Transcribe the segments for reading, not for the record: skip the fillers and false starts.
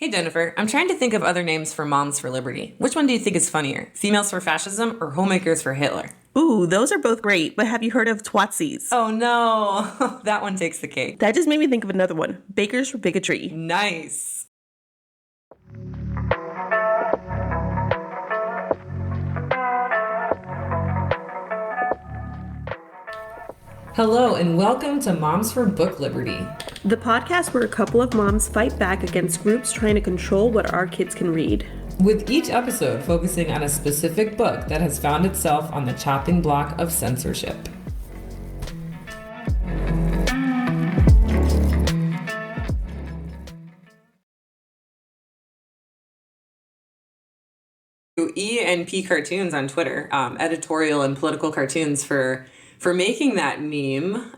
Hey Jennifer, I'm trying to think of other names for Moms for Liberty. Which one do you think is funnier? Females for Fascism or Homemakers for Hitler? Ooh, those are both great, but have you heard of Twatsies? Oh no, that one takes the cake. That just made me think of another one. Bakers for Bigotry. Nice. Hello and welcome to Moms for Book Liberty. The podcast where a couple of moms fight back against groups trying to control what our kids can read. With each episode focusing on a specific book that has found itself on the chopping block of censorship. E and P cartoons on Twitter, editorial and political cartoons for making that meme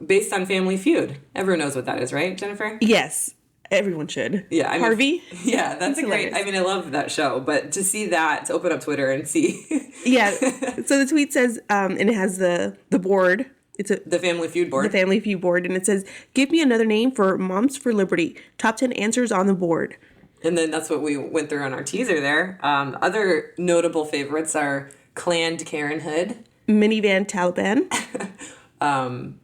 based on Family Feud. Everyone knows what that is, right, Jennifer? Yes, everyone should. Yeah, I mean, Harvey? Yeah, that's a great, I mean, I love that show, but to see that, to open up Twitter and see. Yeah, so the tweet says, and it has the board. The Family Feud board. The Family Feud board, and it says, give me another name for Moms for Liberty. Top 10 answers on the board. And then that's what we went through on our teaser there. Other notable favorites are Planned Parenthood. Minivan Taliban.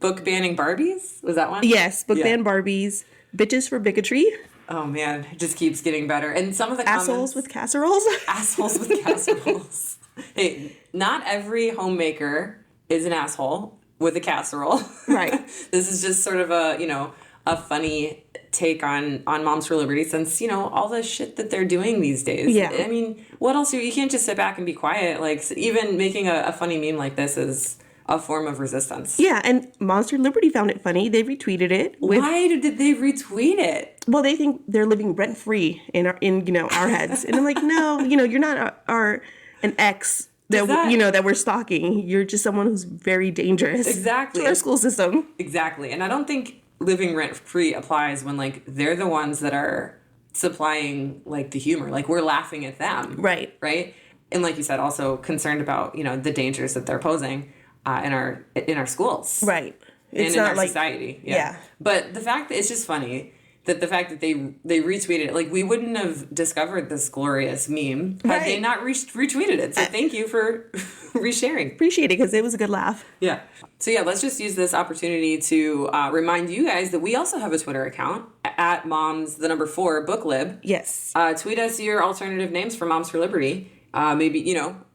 Book banning Barbies? Was that one? Yes, book ban Barbies. Bitches for Bigotry. Oh man, it just keeps getting better. And some of the Assholes with casseroles. Assholes with casseroles. Hey, not every homemaker is an asshole with a casserole. Right. This is just sort of a funny take on Moms for Liberty since, all the shit that they're doing these days. Yeah. I mean, what else? You can't just sit back and be quiet. Like, even making a funny meme like this is a form of resistance. Yeah, and Moms for Liberty found it funny. They retweeted it. Why did they retweet it? Well, they think they're living rent-free in our heads. And I'm like, no, you're not an ex that we're stalking. You're just someone who's very dangerous. Exactly. To our school system. Exactly. And I don't think living rent-free applies when, they're the ones that are supplying, the humor. We're laughing at them. Right. Right? And like you said, also concerned about, the dangers that they're posing in our schools. Right. It's and in our society. Yeah. But the fact that it's just funny that the fact that they retweeted it, we wouldn't have discovered this glorious meme had they not retweeted it. So thank you for resharing. Appreciate it because it was a good laugh. Yeah. So yeah, let's just use this opportunity to remind you guys that we also have a Twitter account at moms4 booklib. Yes. Tweet us your alternative names for Moms for Liberty. Maybe,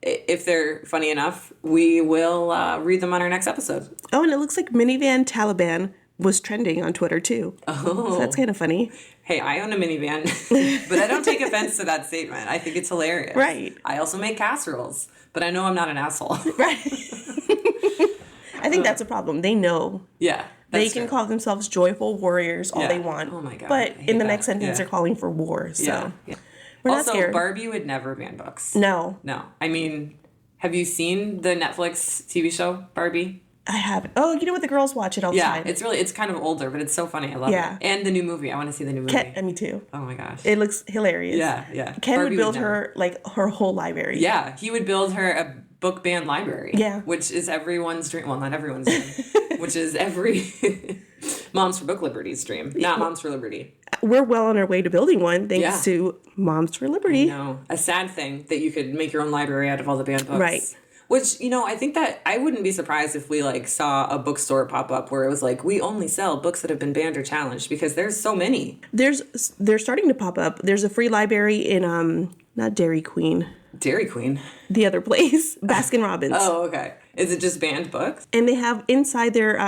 if they're funny enough, we will read them on our next episode. Oh, and it looks like Minivan Taliban was trending on Twitter too. Oh. So that's kind of funny. Hey, I own a minivan, but I don't take offense to that statement. I think it's hilarious. Right. I also make casseroles, but I know I'm not an asshole. Right. I think that's a problem. They know. Yeah. They can call themselves joyful warriors all they want. Oh my God. But in the next sentence, they're calling for war. So we're not scared. Barbie would never ban books. No. I mean, have you seen the Netflix TV show, Barbie? I haven't. Oh, you know what? The girls watch it all the time. Yeah, it's kind of older, but it's so funny. I love it. And the new movie. I want to see the new movie. Me too. Oh my gosh. It looks hilarious. Yeah. Ken Barbie would build her, her whole library. Yeah, he would build her a book banned library. Yeah. Which is everyone's dream. Well, not everyone's dream. Which is every Moms for Book Liberty's dream. Not Moms for Liberty. We're well on our way to building one thanks to Moms for Liberty. No, a sad thing that you could make your own library out of all the banned books. Right. Which, I think that I wouldn't be surprised if we not a bookstore pop up where it was we only sell books that have been banned or challenged because there's so many. They're starting to pop up. There's a free library in not Dairy Queen. Dairy Queen? The other place, Baskin Robbins. Oh, okay. Is it just banned books? And they have inside their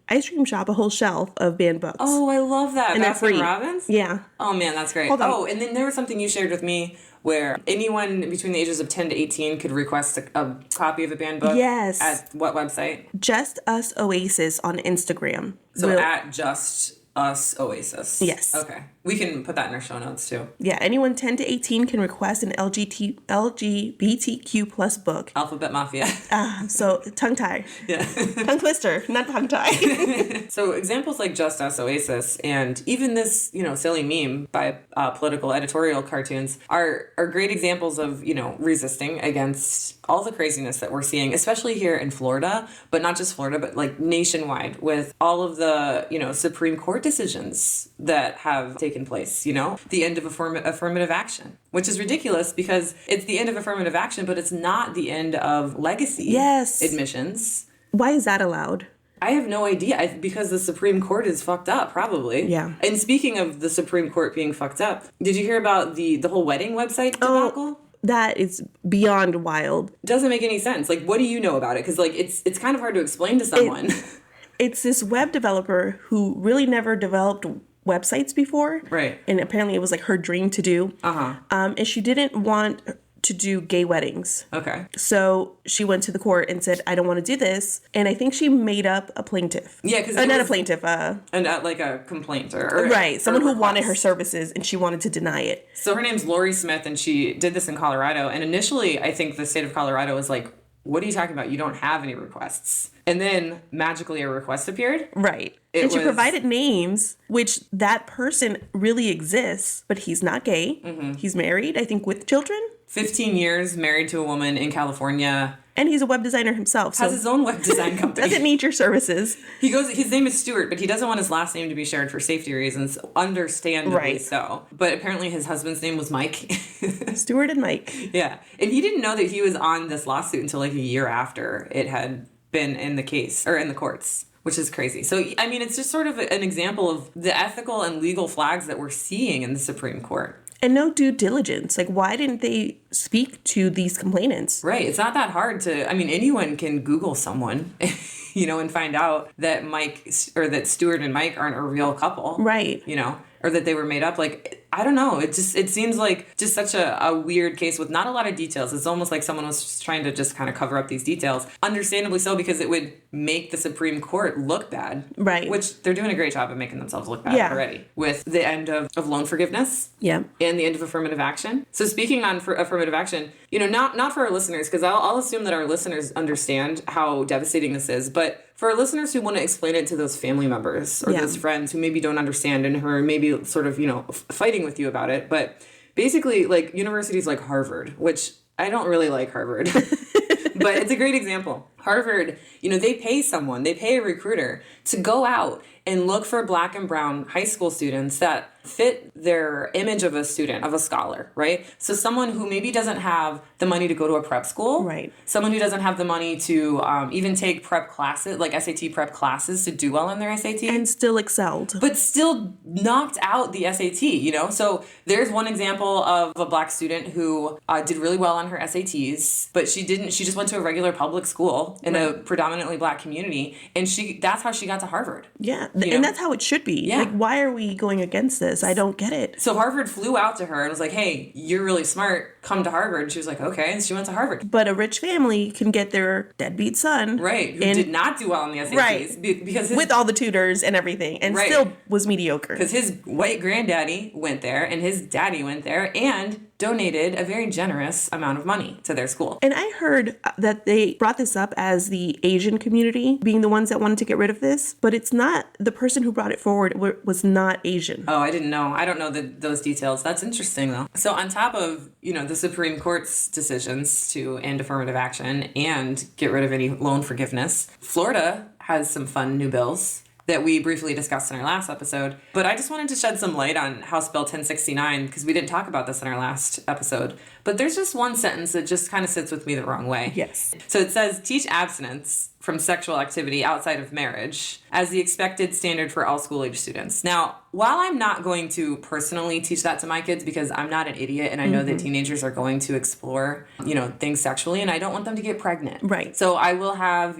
ice cream shop a whole shelf of banned books. Oh, I love that. And Baskin Robbins? Yeah. Oh, man, that's great. Oh, and then there was something you shared with me where anyone between the ages of 10 to 18 could request a copy of a banned book. Yes. At what website? Just Us Oasis on Instagram. So at Just Us Oasis. Yes. Okay. We can put that in our show notes too. Yeah, anyone 10 to 18 can request an LGBTQ plus book. Alphabet Mafia. So tongue tie. Yeah. Tongue twister, not tongue tie. So examples like Just Us Oasis and even this, silly meme by political editorial cartoons are great examples of, resisting against all the craziness that we're seeing, especially here in Florida, but not just Florida, but nationwide with all of the, Supreme Court decisions that have taken place, you know, the end of affirmative action, which is ridiculous because it's the end of affirmative action, but it's not the end of legacy admissions. Why is that allowed? I have no idea. Because the Supreme Court is fucked up, probably. Yeah. And speaking of the Supreme Court being fucked up, did you hear about the whole wedding website debacle? That is beyond wild. Doesn't make any sense. Like, what do you know about it? Because, like, it's kind of hard to explain to someone. It's this web developer who really never developed websites before. Right. And apparently it was, like, her dream to do. And she didn't want to do gay weddings. Okay. So she went to the court and said, I don't want to do this. And I think she made up a plaintiff. Yeah, because not a plaintiff. Like a complaint or right. Someone who wanted her services and she wanted to deny it. So her name's Lori Smith and she did this in Colorado. And initially, I think the state of Colorado was like, what are you talking about? You don't have any requests. And then magically a request appeared. Right. And she provided names, which that person really exists, but he's not gay. Mm-hmm. He's married, I think, with children. 15 years married to a woman in California. And he's a web designer himself. Has his own web design company. Doesn't need your services. His name is Stuart, but he doesn't want his last name to be shared for safety reasons. Understandably so. But apparently his husband's name was Mike. Stuart and Mike. Yeah. And he didn't know that he was on this lawsuit until like a year after it had been in the case, or in the courts. Which is crazy. So, I mean, it's just sort of an example of the ethical and legal flags that we're seeing in the Supreme Court. And no due diligence. Like, why didn't they speak to these complainants? Right. It's not that hard to, I mean, anyone can Google someone, you know, and find out that that Stuart and Mike aren't a real couple. Right. You know, or that they were made up. Like, I don't know. It seems like just such a weird case with not a lot of details. It's almost like someone was just trying to just kind of cover up these details. Understandably so, because it would make the Supreme Court look bad. Right. Which they're doing a great job of making themselves look bad already. With the end of loan forgiveness. Yeah. And the end of affirmative action. So speaking on affirmative action, you know, not for our listeners, because I'll assume that our listeners understand how devastating this is, but for our listeners who want to explain it to those family members or those friends who maybe don't understand and who are maybe sort of, you know, fighting with you about it. But basically, like, universities like Harvard, which I don't really like Harvard, but it's a great example. Harvard, you know, they pay a recruiter to go out and look for Black and brown high school students that fit their image of a student, of a scholar, right? So someone who maybe doesn't have the money to go to a prep school, right? Someone who doesn't have the money to even take prep classes, like SAT prep classes to do well in their SAT. And still excelled. But still knocked out the SAT, you know? So there's one example of a Black student who did really well on her SATs, but she just went to a regular public school in a predominantly Black community, and that's how she got to Harvard. Yeah, and that's how it should be. Yeah. Like, why are we going against this? I don't get it. So Harvard flew out to her and was like, hey, you're really smart. Come to Harvard. And she was like, okay. And she went to Harvard. But a rich family can get their deadbeat son. Right. Who did not do well on the SATs. Right. Because with all the tutors and everything. And still was mediocre. Because his white granddaddy went there and his daddy went there and donated a very generous amount of money to their school. And I heard that they brought this up as the Asian community being the ones that wanted to get rid of this, but it's not. The person who brought it forward was not Asian. Oh, I didn't know. I don't know those details. That's interesting, though. So on top of, you know, the Supreme Court's decisions to end affirmative action and get rid of any loan forgiveness, Florida has some fun new bills that we briefly discussed in our last episode. But I just wanted to shed some light on House Bill 1069, because we didn't talk about this in our last episode. But there's just one sentence that just kind of sits with me the wrong way. Yes. So it says, teach abstinence from sexual activity outside of marriage as the expected standard for all school-age students. Now, while I'm not going to personally teach that to my kids because I'm not an idiot and I know that teenagers are going to explore, you know, things sexually, and I don't want them to get pregnant. Right. So I will have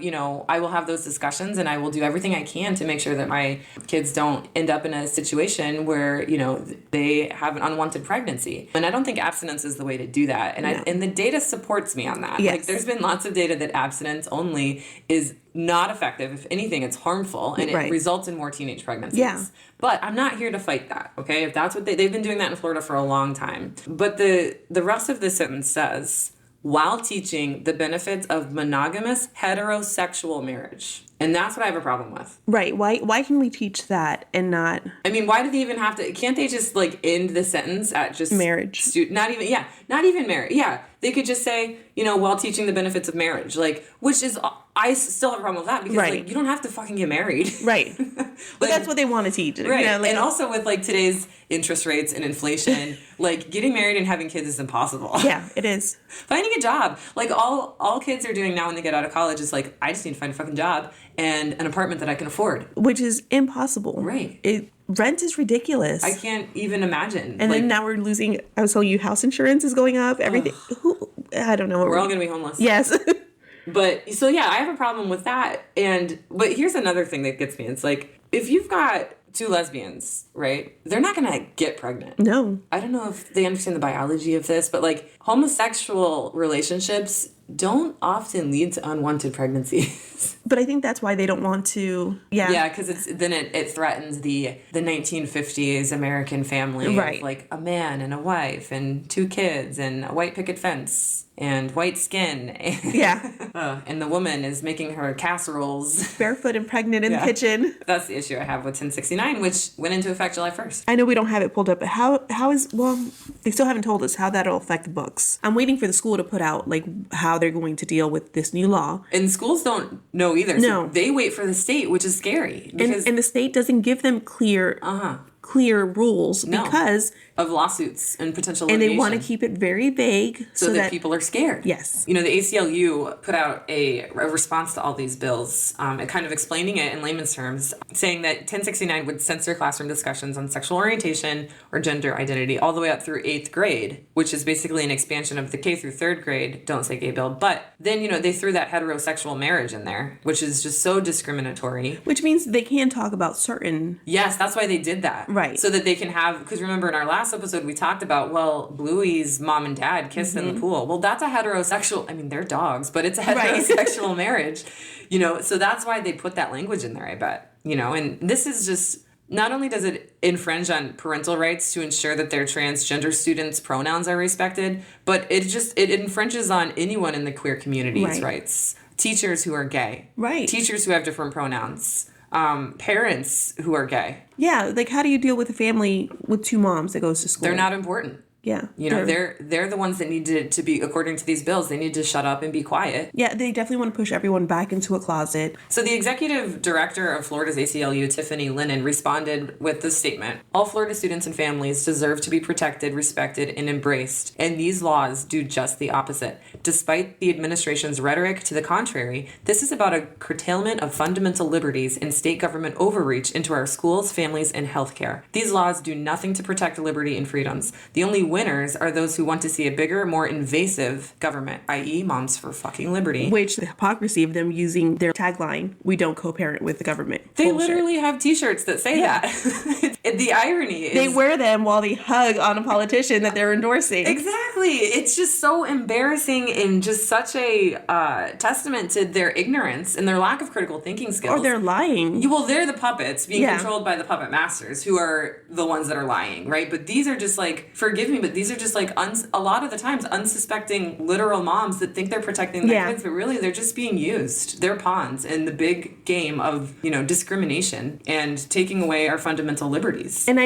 those discussions, and I will do everything I can to make sure that my kids don't end up in a situation where, you know, they have an unwanted pregnancy. And I don't think abstinence is the way to do that. And and the data supports me on that. Yes. Like, there's been lots of data that abstinence only is not effective. If anything, it's harmful, and it results in more teenage pregnancies. Yeah. But I'm not here to fight that, okay? If that's what they've been doing that in Florida for a long time. But the rest of the sentence says, while teaching the benefits of monogamous heterosexual marriage. And that's what I have a problem with. Right. Why can we teach that and not... I mean, why do they even have to... Can't they just, like, end the sentence at just... marriage. Not even marriage. Yeah. They could just say, you know, while teaching the benefits of marriage. Like, which is... I still have a problem with that because, like, you don't have to fucking get married. Right. But that's what they want to teach. Right. You know, like, and also with, like, today's interest rates and inflation, like, getting married and having kids is impossible. Yeah, it is. Finding a job. Like, all kids are doing now when they get out of college is, like, I just need to find a fucking job and an apartment that I can afford. Which is impossible. Right. Rent is ridiculous. I can't even imagine. And then now we're losing... I was telling you, house insurance is going up. Everything. I don't know. We're all going to be homeless. Yes. But, so yeah, I have a problem with that. But here's another thing that gets me. It's like, if you've got two lesbians, right? They're not going to get pregnant. No. I don't know if they understand the biology of this, but, like, homosexual relationships don't often lead to unwanted pregnancies. But I think that's why they don't want to. Yeah. Yeah, because it threatens the 1950s American family. Right. Of, like, a man and a wife and two kids and a white picket fence and white skin. Yeah. And the woman is making her casseroles. Barefoot and pregnant in the kitchen. That's the issue I have with 1069, which went into effect July 1st. I know we don't have it pulled up, but they still haven't told us how that'll affect the books. I'm waiting for the school to put out, like, how they're going to deal with this new law. And schools don't know either. No. So they wait for the state, which is scary. And the state doesn't give them clear rules because of lawsuits and potential litigation. And they want to keep it very vague so that people are scared. Yes. You know, the ACLU put out a response to all these bills, kind of explaining it in layman's terms, saying that 1069 would censor classroom discussions on sexual orientation or gender identity all the way up through 8th grade, which is basically an expansion of the K through 3rd grade Don't Say Gay bill. But then, you know, they threw that heterosexual marriage in there, which is just so discriminatory. Which means they can talk about certain... Yes, that's why they did that. Right. So that they can have... Because remember in our last episode we talked about, well, Bluey's mom and dad kissed in the pool. Well, that's a heterosexual... I mean, they're dogs, but it's a heterosexual marriage. You know, so that's why they put that language in there, I bet. You know, and this is just... Not only does it infringe on parental rights to ensure that their transgender students' pronouns are respected, but it infringes on anyone in the queer community's rights. Teachers who are gay. Right. Teachers who have different pronouns. Parents who are gay. Yeah, like how do you deal with a family with two moms that goes to school? They're not important. Yeah. You know, they're the ones that need to be, according to these bills, they need to shut up and be quiet. Yeah, they definitely want to push everyone back into a closet. So the executive director of Florida's ACLU, Tiffany Lennon, responded with this statement. All Florida students and families deserve to be protected, respected, and embraced. And these laws do just the opposite. Despite the administration's rhetoric to the contrary, this is about a curtailment of fundamental liberties and state government overreach into our schools, families, and healthcare. These laws do nothing to protect liberty and freedoms. The only winners are those who want to see a bigger, more invasive government, i.e. Moms for Fucking Liberty. Which, the hypocrisy of them using their tagline, we don't co-parent with the government. They literally have t-shirts that say that. The irony is... They wear them while they hug on a politician that they're endorsing. Exactly. It's just so embarrassing and just such a testament to their ignorance and their lack of critical thinking skills. Or they're lying. Well, they're the puppets being controlled by the puppet masters who are the ones that are lying, right? But these are just like, forgive me, but these are just like a lot of the times unsuspecting literal moms that think they're protecting their kids, but really they're just being used. They're pawns in the big game of, you know, discrimination and taking away our fundamental liberties. And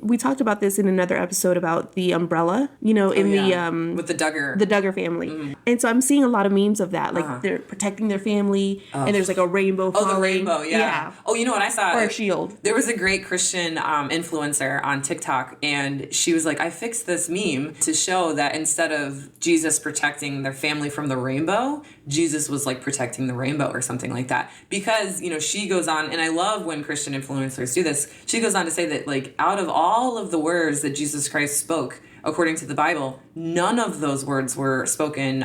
we talked about this in another episode about the umbrella, you know, with the Duggar family. Mm-hmm. And so I'm seeing a lot of memes of that. Like they're protecting their family and there's like a rainbow falling. Oh, the rainbow, yeah. Oh, you know what I saw? Or a shield. There was a great Christian influencer on TikTok and she was like, I fixed this meme to show that instead of Jesus protecting their family from the rainbow, Jesus was like protecting the rainbow or something like that. Because, you know, she goes on, and I love when Christian influencers do this, she goes on to say that like out of all of the words that Jesus Christ spoke, according to the Bible, none of those words were spoken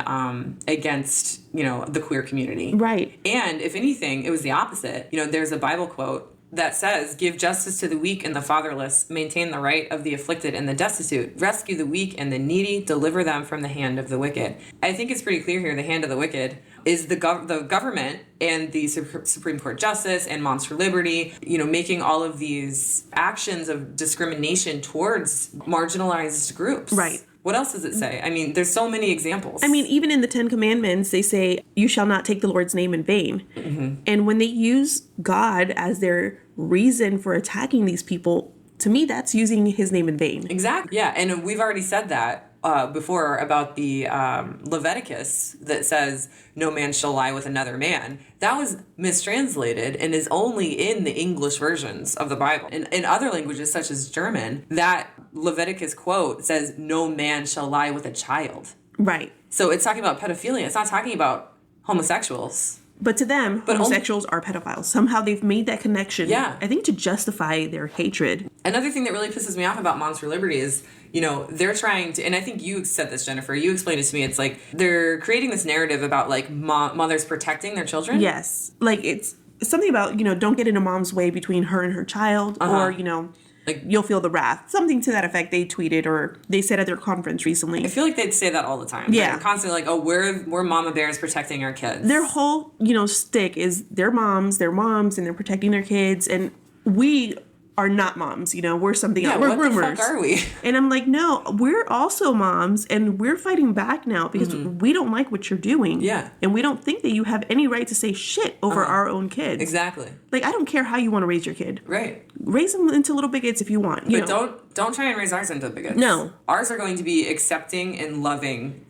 against, you know, the queer community. Right. And if anything, it was the opposite. You know, there's a Bible quote that says, give justice to the weak and the fatherless, maintain the right of the afflicted and the destitute, rescue the weak and the needy, deliver them from the hand of the wicked. I think it's pretty clear here, the hand of the wicked is the government and the Supreme Court Justice and Moms for Liberty, you know, making all of these actions of discrimination towards marginalized groups. Right. What else does it say? I mean, there's so many examples. I mean, even in the 10 Commandments, they say, you shall not take the Lord's name in vain. Mm-hmm. And when they use God as their reason for attacking these people, to me, that's using his name in vain. Exactly. Yeah. And we've already said that before about the Leviticus that says no man shall lie with another man. That was mistranslated and is only in the English versions of the Bible. In other languages such as German, that Leviticus quote says no man shall lie with a child. Right. So it's talking about pedophilia. It's not talking about homosexuals. But to them, homosexuals are pedophiles. Somehow they've made that connection. Yeah. I think to justify their hatred. Another thing that really pisses me off about Moms for Liberty is, they're trying to, and I think you said this, Jennifer, you explained it to me. It's like they're creating this narrative about like mothers protecting their children. Yes. Like it's something about, don't get in a mom's way between her and her child or, like you'll feel the wrath. Something to that effect they tweeted or they said at their conference recently. I feel like they'd say that all the time. Yeah. They're constantly like, oh, we're mama bears protecting our kids. Their whole, stick is they're moms, and they're protecting their kids. And we are not moms, we're something else. We're groomers. What the fuck are we? And I'm like, no, we're also moms and we're fighting back now because we don't like what you're doing. Yeah. And we don't think that you have any right to say shit over our own kids. Exactly. Like, I don't care how you want to raise your kid. Right. Raise them into little bigots if you want. But don't try and raise ours into bigots. No. Ours are going to be accepting and loving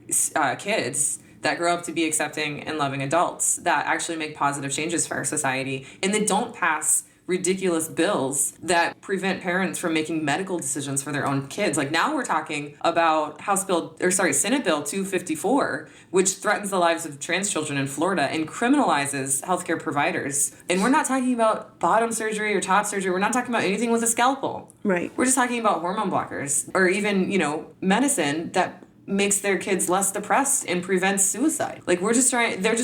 kids that grow up to be accepting and loving adults that actually make positive changes for our society and that don't pass ridiculous bills that prevent parents from making medical decisions for their own kids. Like now we're talking about Senate Bill 254, which threatens the lives of trans children in Florida and criminalizes healthcare providers. And we're not talking about bottom surgery or top surgery. We're not talking about anything with a scalpel. Right. We're just talking about hormone blockers or even, medicine that makes their kids less depressed and prevents suicide. Like they're just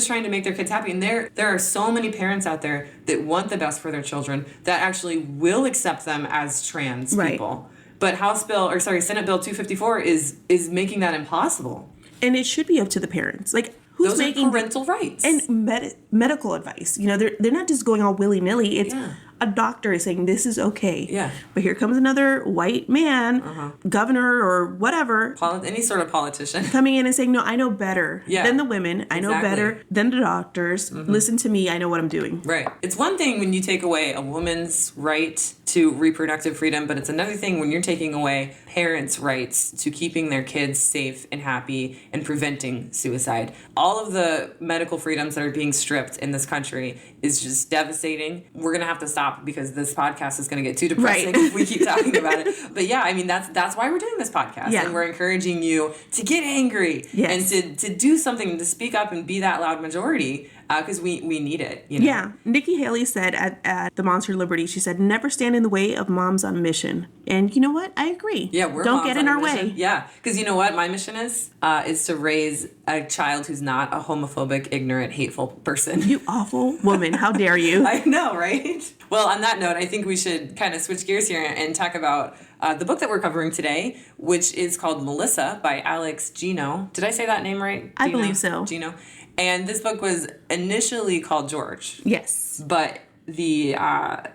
trying to make their kids happy. And there are so many parents out there that want the best for their children that actually will accept them as trans people. But Senate Bill 254 is making that impossible. And it should be up to the parents. Like who's making parental rights and medical advice. They're not just going all willy-nilly. It's a doctor is saying this is okay. Yeah. But here comes another white man, governor or whatever. Any sort of politician. Coming in and saying, no, I know better than the women. I know better than the doctors. Listen to me. I know what I'm doing. Right. It's one thing when you take away a woman's right to reproductive freedom, but it's another thing when you're taking away parents' rights to keeping their kids safe and happy and preventing suicide. All of the medical freedoms that are being stripped in this country is just devastating. We're going to have to stop because this podcast is going to get too depressing if we keep talking about it. But yeah, I mean, that's why we're doing this podcast. Yeah. And we're encouraging you to get angry and to do something, to speak up and be that loud majority because we need it. Yeah. Nikki Haley said at the Moms for Liberty, she said, never stand in the way of moms on mission. And you know what? I agree. Yeah, don't get in our way. Yeah, because you know what my mission is to raise a child who's not a homophobic, ignorant, hateful person. You awful woman. How dare you? I know, right? Well, on that note, I think we should kind of switch gears here and talk about the book that we're covering today, which is called Melissa by Alex Gino. Did I say that name right? I believe so. Gino. And this book was initially called George. Yes. But the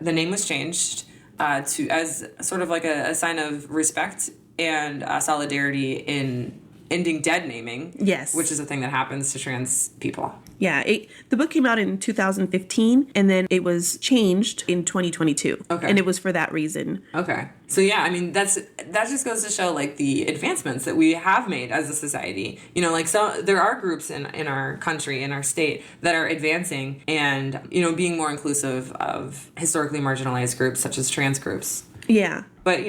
name was changed to as sort of like a sign of respect and solidarity in ending dead naming. Yes. Which is a thing that happens to trans people. Yeah, the book came out in 2015, and then it was changed in 2022. Okay. And it was for that reason. Okay. So yeah, I mean, that just goes to show, like, the advancements that we have made as a society. There are groups in our country, in our state, that are advancing and, being more inclusive of historically marginalized groups, such as trans groups. Yeah. But,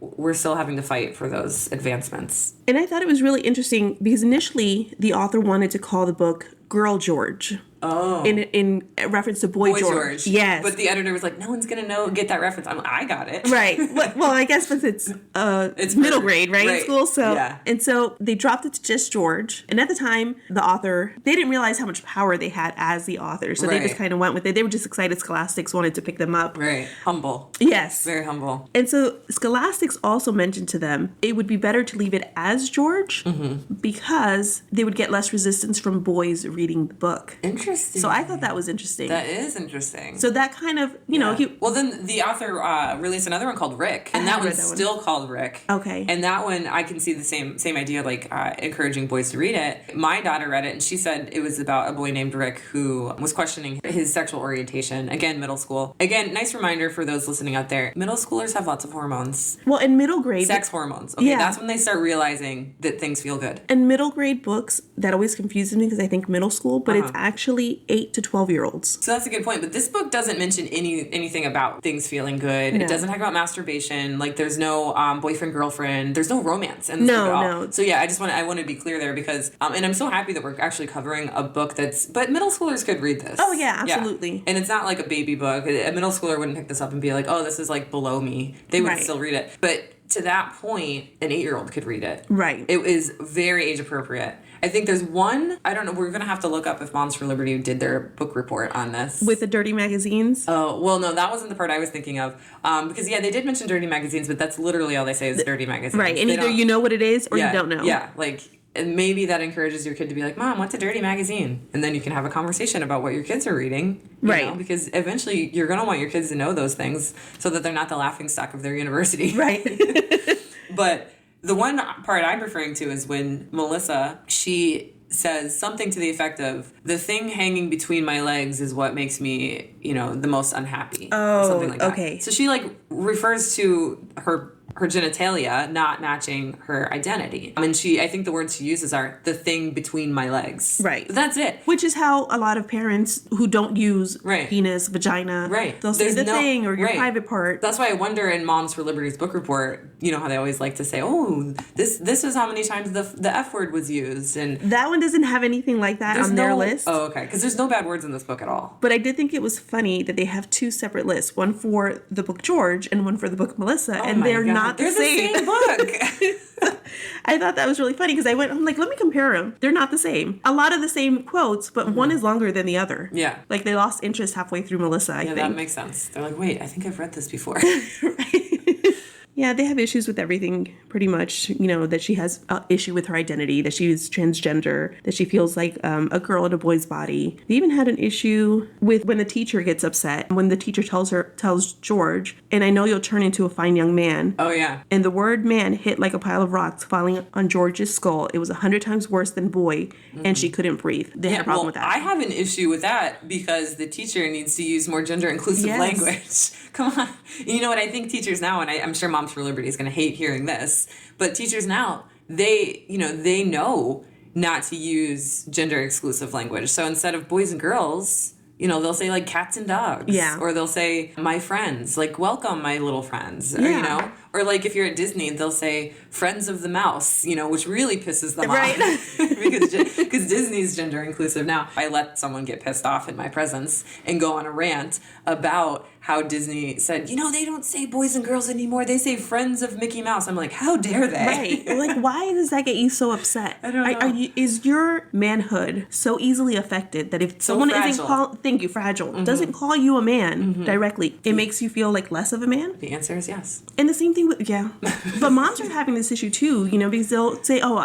we're still having to fight for those advancements. And I thought it was really interesting because initially the author wanted to call the book Girl George. Oh. In reference to Boy George. Yes. But the editor was like, no one's going to get that reference. I got it. Right. Well, I guess because it's middle grade, right? In school. So, yeah. And so they dropped it to just George. And at the time, the author, they didn't realize how much power they had as the author. So they just kind of went with it. They were just excited Scholastics wanted to pick them up. Right. Humble. Yes. Very humble. And so Scholastics also mentioned to them it would be better to leave it as George because they would get less resistance from boys reading the book. Interesting. Interesting. So I thought that was interesting. That is interesting. So that kind of, well, then the author released another one called Rick, and that one's still called Rick. Okay. And that one, I can see the same idea, like encouraging boys to read it. My daughter read it, and she said it was about a boy named Rick who was questioning his sexual orientation. Again, middle school. Again, nice reminder for those listening out there. Middle schoolers have lots of hormones. Well, in middle grade... Sex hormones. Okay, that's when they start realizing that things feel good. In middle grade books, that always confuses me because I think middle school, but it's actually 8 to 12-year-olds. So that's a good point. But this book doesn't mention anything about things feeling good. No. It doesn't talk about masturbation. Like, there's no boyfriend, girlfriend. There's no romance in this book at all. No. So yeah, I want to be clear there because, and I'm so happy that we're actually covering a book but middle schoolers could read this. Oh yeah, absolutely. Yeah. And it's not like a baby book. A middle schooler wouldn't pick this up and be like, oh, this is like below me. They would still read it. But to that point, an 8-year-old could read it. Right. It is very age appropriate. I think there's one, I don't know, we're going to have to look up if Moms for Liberty did their book report on this. With the dirty magazines? Oh, well, no, that wasn't the part I was thinking of. Because, they did mention dirty magazines, but that's literally all they say is dirty magazines. Right, and either you know what it is or you don't know. Yeah, like, and maybe that encourages your kid to be like, Mom, what's a dirty magazine? And then you can have a conversation about what your kids are reading. You know, because eventually you're going to want your kids to know those things so that they're not the laughingstock of their university. Right. But the one part I'm referring to is when Melissa, she says something to the effect of, the thing hanging between my legs is what makes me, the most unhappy. Oh, something like that. Okay. So she, refers to her genitalia not matching her identity. And I think the words she uses are the thing between my legs. Right. But that's it. Which is how a lot of parents who don't use penis, vagina, they'll say the thing or your private part. That's why I wonder in Moms for Liberty's book report, how they always like to say, oh, this is how many times the F word was used. And that one doesn't have anything like that on their list. Oh, okay. Because there's no bad words in this book at all. But I did think it was funny that they have 2 separate lists, one for the book George and one for the book Melissa, and they're not the same book. I thought that was really funny because I'm like, let me compare them. They're not the same. A lot of the same quotes, but one is longer than the other. Yeah. Like they lost interest halfway through Melissa, I think. Yeah, that makes sense. They're like, wait, I think I've read this before. Yeah, they have issues with everything, pretty much, that she has an issue with her identity, that she's transgender, that she feels like a girl in a boy's body. They even had an issue with when the teacher gets upset, when the teacher tells George, and I know you'll turn into a fine young man. Oh, yeah. And the word man hit like a pile of rocks falling on George's skull. It was 100 times worse than boy, and she couldn't breathe. They had a problem with that. I have an issue with that because the teacher needs to use more gender-inclusive language. Come on. You know what? I think teachers now, and I'm sure Moms for Liberty is going to hate hearing this, but teachers now, they know not to use gender-exclusive language. So instead of boys and girls, they'll say like cats and dogs. Yeah. Or they'll say my friends, like welcome my little friends. Yeah. Or like if you're at Disney, they'll say friends of the mouse, which really pisses them off. Because Disney's gender inclusive now. I let someone get pissed off in my presence and go on a rant about how Disney said, they don't say boys and girls anymore. They say friends of Mickey Mouse. I'm like, how dare they? Right. Like, why does that get you so upset? I don't know. Is your manhood so easily affected that if someone isn't fragile, doesn't call you a man directly, it makes you feel like less of a man? The answer is yes. And the same thing with, but moms are having this issue too, because they'll say, oh,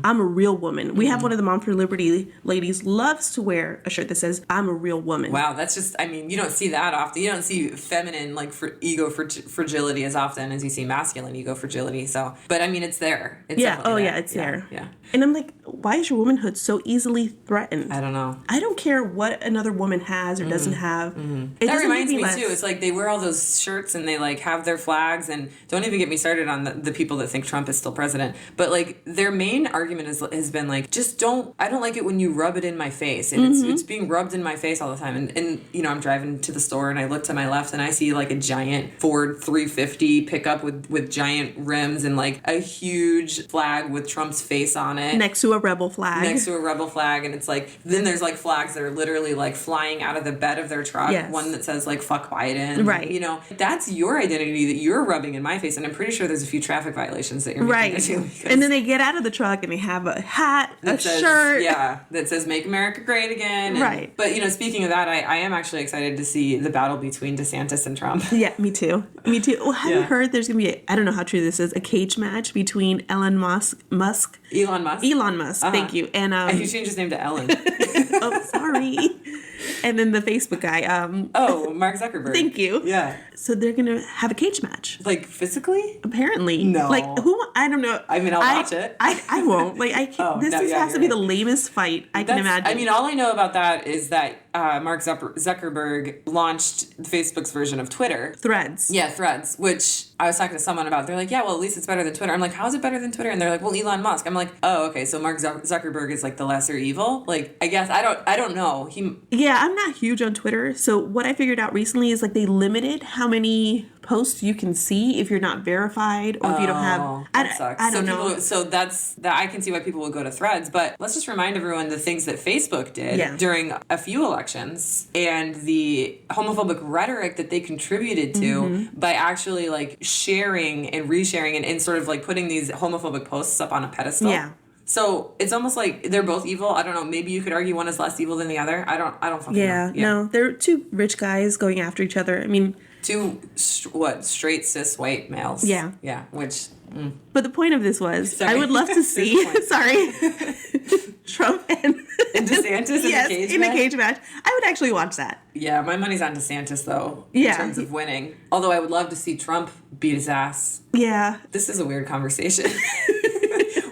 I'm a real woman. We have one of the Mom for Liberty ladies loves to wear a shirt that says, I'm a real woman. Wow, that's just, you don't see that often. You don't see feminine ego fragility as often as you see masculine ego fragility. So, but it's there. It's there. It's there. Yeah. And I'm like, why is your womanhood so easily threatened? I don't know. I don't care what another woman has or doesn't have. That reminds me too. It's like they wear all those shirts and they like have their flags, and don't even get me started on the people that think Trump is still president. But like their main argument has been like, I don't like it when you rub it in my face, and it's being rubbed in my face all the time. And I'm driving to the store and I look to my left and I see like a giant Ford 350 pickup with giant rims and like a huge flag with Trump's face on it. Next to a rebel flag. And it's like, then there's like flags that are literally like flying out of the bed of their truck. Yes. One that says like fuck Biden. Right. That's your identity that you're rubbing in my face. And I'm pretty sure there's a few traffic violations that you're making. Right. And then they get out of the truck and they have a hat, shirt. Yeah. That says make America great again. Right. But speaking of that, I am actually excited to see the battle between DeSantis and Trump. Yeah, me too. Well, have you heard there's going to be, I don't know how true this is, a cage match between Elon Musk Musk. Thank you. And he changed his name to Ellen. Oh, sorry. And then the Facebook guy. Mark Zuckerberg. Thank you. Yeah. So they're gonna have a cage match. Like physically? Apparently. No. Like who? I don't know. I mean, I'll watch it. I won't. Like I can't. Has to be the lamest fight I can imagine. I mean, all I know about that is that Mark Zuckerberg launched Facebook's version of Twitter. Threads. Yeah, Threads, which I was talking to someone about. They're like, yeah, well, at least it's better than Twitter. I'm like, how is it better than Twitter? And they're like, well, Elon Musk. I'm like, oh, okay, so Mark Zuckerberg is like the lesser evil? Like, I guess, I don't know. Yeah, I'm not huge on Twitter. So what I figured out recently is like they limited how many posts you can see if you're not verified or if you don't have. That sucks. I don't know. So that's that. I can see why people would go to Threads, but let's just remind everyone the things that Facebook did during a few elections and the homophobic rhetoric that they contributed to by actually like sharing and resharing and sort of like putting these homophobic posts up on a pedestal. Yeah. So it's almost like they're both evil. I don't know. Maybe you could argue one is less evil than the other. I don't fucking know. Yeah, no. They're two rich guys going after each other. I mean, two straight cis white males. Yeah. Yeah, which But the point of this was I would love to see Trump and DeSantis in a cage match. I would actually watch that. Yeah, my money's on DeSantis though, in terms of winning. Although I would love to see Trump beat his ass. Yeah. This is a weird conversation.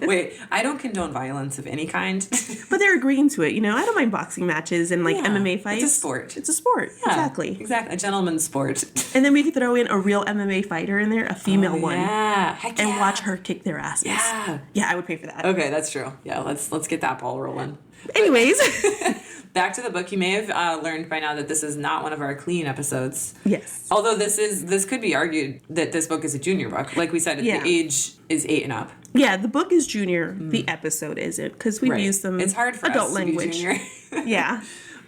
Wait, I don't condone violence of any kind. But they're agreeing to it, you know? I don't mind boxing matches and like MMA fights. It's a sport. It's a sport. Yeah, exactly. A gentleman's sport. And then we could throw in a real MMA fighter in there, a female one. Yeah. Heck yeah. And watch her kick their asses. Yeah. Yeah, I would pay for that. Okay, that's true. Yeah, let's get that ball rolling. Anyways. Back to the book. You may have learned by now that this is not one of our clean episodes. Yes. Although this could be argued that this book is a junior book. Like we said, the age is 8 and up. Yeah, the book is junior. The episode isn't because we've used them. It's hard for adult us language. To be junior. Yeah.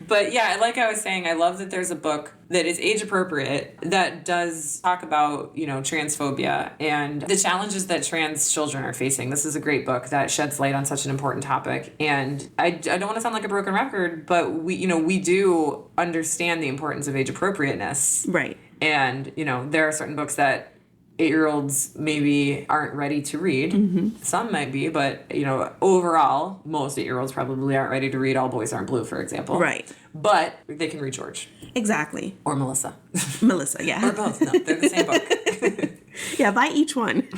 But yeah, like I was saying, I love that there's a book that is age appropriate that does talk about, transphobia and the challenges that trans children are facing. This is a great book that sheds light on such an important topic. And I don't want to sound like a broken record, but we do understand the importance of age appropriateness. Right. And, there are certain books that 8-year-olds maybe aren't ready to read. Mm-hmm. Some might be, but, overall, most 8-year-olds probably aren't ready to read All Boys Aren't Blue, for example. Right. But they can read George. Exactly. Or Melissa. Melissa, yeah. Or both. No, they're the same book. Yeah, buy each one.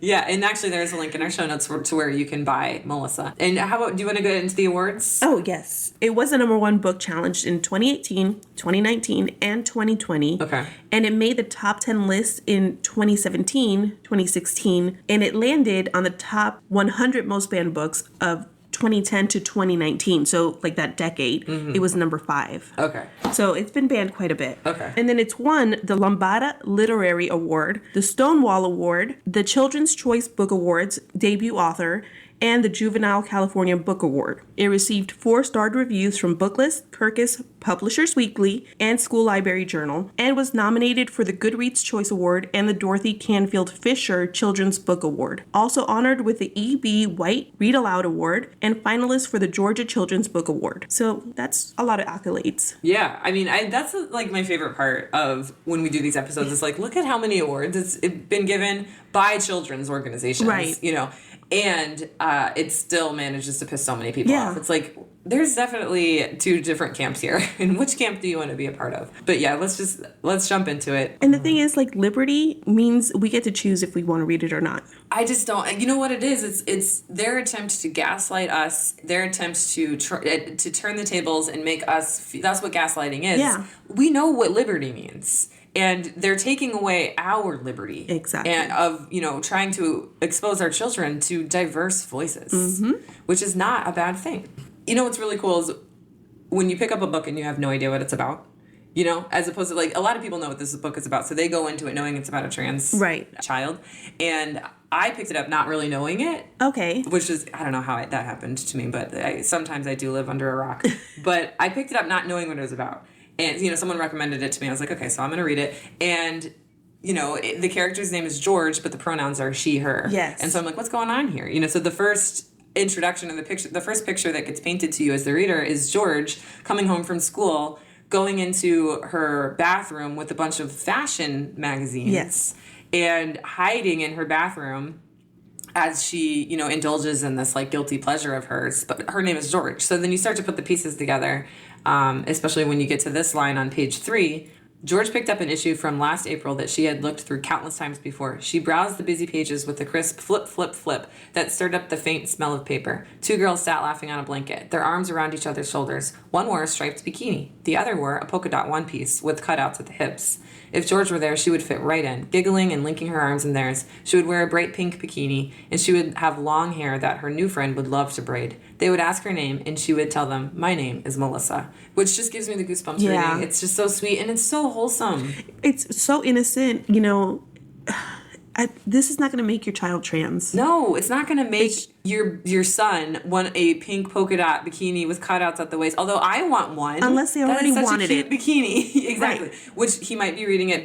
Yeah, and actually there's a link in our show notes to where you can buy Melissa. And do you want to go into the awards? Oh, yes. It was the #1 book challenged in 2018, 2019, and 2020. Okay. And it made the top 10 list in 2017, 2016, and it landed on the top 100 most banned books of 2010 to 2019. So like that decade, it was number 5. Okay. So it's been banned quite a bit. Okay. And then it's won the Lambada Literary Award, the Stonewall Award, the Children's Choice Book Awards, Debut Author, and the Juvenile California Book Award. It received 4-starred reviews from Booklist, Kirkus, Publishers Weekly, and School Library Journal, and was nominated for the Goodreads Choice Award and the Dorothy Canfield Fisher Children's Book Award. Also honored with the E.B. White Read Aloud Award, and finalist for the Georgia Children's Book Award. So that's a lot of accolades. Yeah, I mean, that's like my favorite part of when we do these episodes. It's like, look at how many awards it's been given by children's organizations. Right. And it still manages to piss so many people off. It's like, there's definitely 2 different camps here. And which camp do you want to be a part of? But yeah, let's jump into it. And the thing is, like, liberty means we get to choose if we want to read it or not. I just don't. You know what it is? It's their attempt to gaslight us. Their attempt to turn the tables and make us. That's what gaslighting is. Yeah. We know what liberty means. And they're taking away our liberty. Exactly. And of, trying to expose our children to diverse voices, which is not a bad thing. What's really cool is when you pick up a book and you have no idea what it's about, as opposed to like a lot of people know what this book is about. So they go into it knowing it's about a trans child. And I picked it up not really knowing it. Okay. Which is, I don't know how that happened to me, but sometimes I do live under a rock. But I picked it up not knowing what it was about. And, someone recommended it to me. I was like, okay, so I'm going to read it. And, the character's name is George, but the pronouns are she, her. Yes. And so I'm like, what's going on here? So the first introduction of the first picture that gets painted to you as the reader is George coming home from school, going into her bathroom with a bunch of fashion magazines. Yes. And hiding in her bathroom as she, indulges in this like guilty pleasure of hers, but her name is George. So then you start to put the pieces together, especially when you get to this line on page 3. George picked up an issue from last April that she had looked through countless times before. She browsed the busy pages with a crisp flip, flip, flip that stirred up the faint smell of paper. 2 girls sat laughing on a blanket, their arms around each other's shoulders. One wore a striped bikini. The other wore a polka dot one piece with cutouts at the hips. If George were there, she would fit right in, giggling and linking her arms in theirs. She would wear a bright pink bikini, and she would have long hair that her new friend would love to braid. They would ask her name, and she would tell them, "My name is Melissa," which just gives me the goosebumps reading. It's just so sweet, and it's so wholesome. It's so innocent, this is not going to make your child trans. No, it's not going to make your son want a pink polka dot bikini with cutouts at the waist. Although I want one, unless they already wanted it. Bikini, exactly. Right. Which he might be reading it,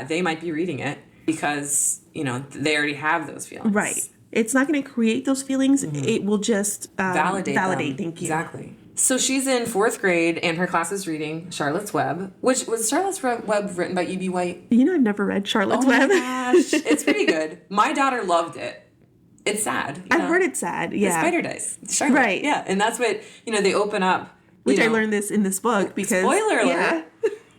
they might be reading it because they already have those feelings. Right. It's not going to create those feelings. Mm-hmm. It will just validate. Them. Thank you. Exactly. So she's in 4th grade, and her class is reading Charlotte's Web, which was Charlotte's Web written by E.B. White. I've never read Charlotte's Web. Oh my gosh, it's pretty good. My daughter loved it. It's sad. I've heard it's sad. Yeah, the spider dies. Charlotte. Right. Yeah, and that's what they open up. Which I learned this in this book because spoiler alert. Yeah.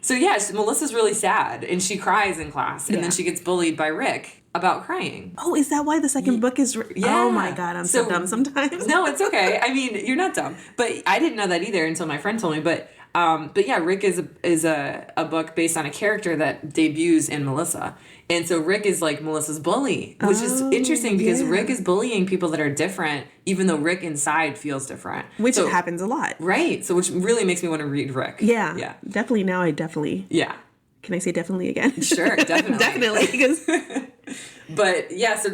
So Melissa's really sad, and she cries in class, and then she gets bullied by Rick about crying. Oh, is that why the second book is... Oh my God, I'm so dumb sometimes. No, it's okay. I mean, you're not dumb. But I didn't know that either until my friend told me. But Rick is a book based on a character that debuts in Melissa. And so Rick is like Melissa's bully, which is interesting because Rick is bullying people that are different, even though Rick inside feels different. Which happens a lot. Right. So which really makes me want to read Rick. Yeah. Yeah. Definitely now Yeah. Can I say definitely again? Sure, definitely. Definitely. Because... But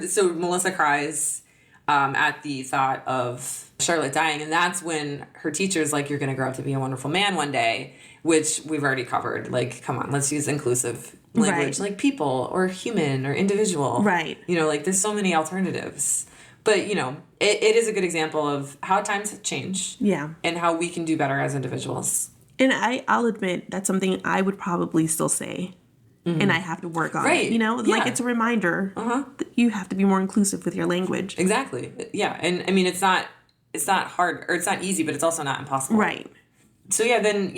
so Melissa cries at the thought of Charlotte dying, and that's when her teacher's like, "You're going to grow up to be a wonderful man one day," which we've already covered. Like, come on, let's use inclusive language, like people or human or individual. Right. There's so many alternatives. But, it is a good example of how times have changed. Yeah. And how we can do better as individuals. And I'll admit that's something I would probably still say. Mm-hmm. And I have to work on it. Like it's a reminder that you have to be more inclusive with your language. Exactly. Yeah. And I mean, it's not hard, or it's not easy, but it's also not impossible. Right. So then,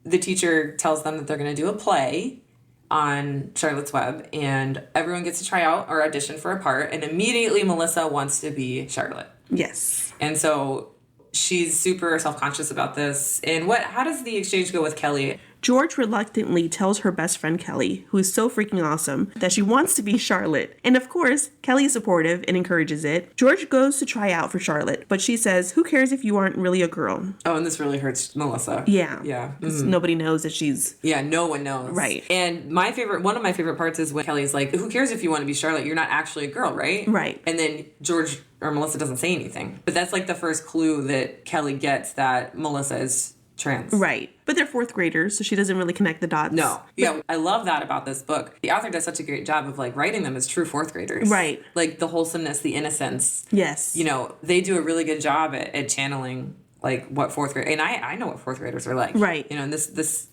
the teacher tells them that they're going to do a play on Charlotte's Web, and everyone gets to try out or audition for a part, and immediately Melissa wants to be Charlotte. Yes. And so she's super self-conscious about this. And how does the exchange go with Kelly? George reluctantly tells her best friend Kelly, who is so freaking awesome, that she wants to be Charlotte. And of course, Kelly is supportive and encourages it. George goes to try out for Charlotte, but she says, "Who cares if you aren't really a girl?" Oh, and this really hurts Melissa. Yeah. Yeah. Because nobody knows that she's... Yeah, no one knows. Right. And one of my favorite parts is when Kelly's like, "Who cares if you want to be Charlotte? You're not actually a girl, right?" Right. And then George or Melissa doesn't say anything. But that's like the first clue that Kelly gets that Melissa is trans. Right. But they're 4th graders, so she doesn't really connect the dots. No. Yeah, I love that about this book. The author does such a great job of like writing them as true 4th graders. Right. Like the wholesomeness, the innocence. Yes. They do a really good job at channeling like what 4th grade, and I know what 4th graders are like. Right. And this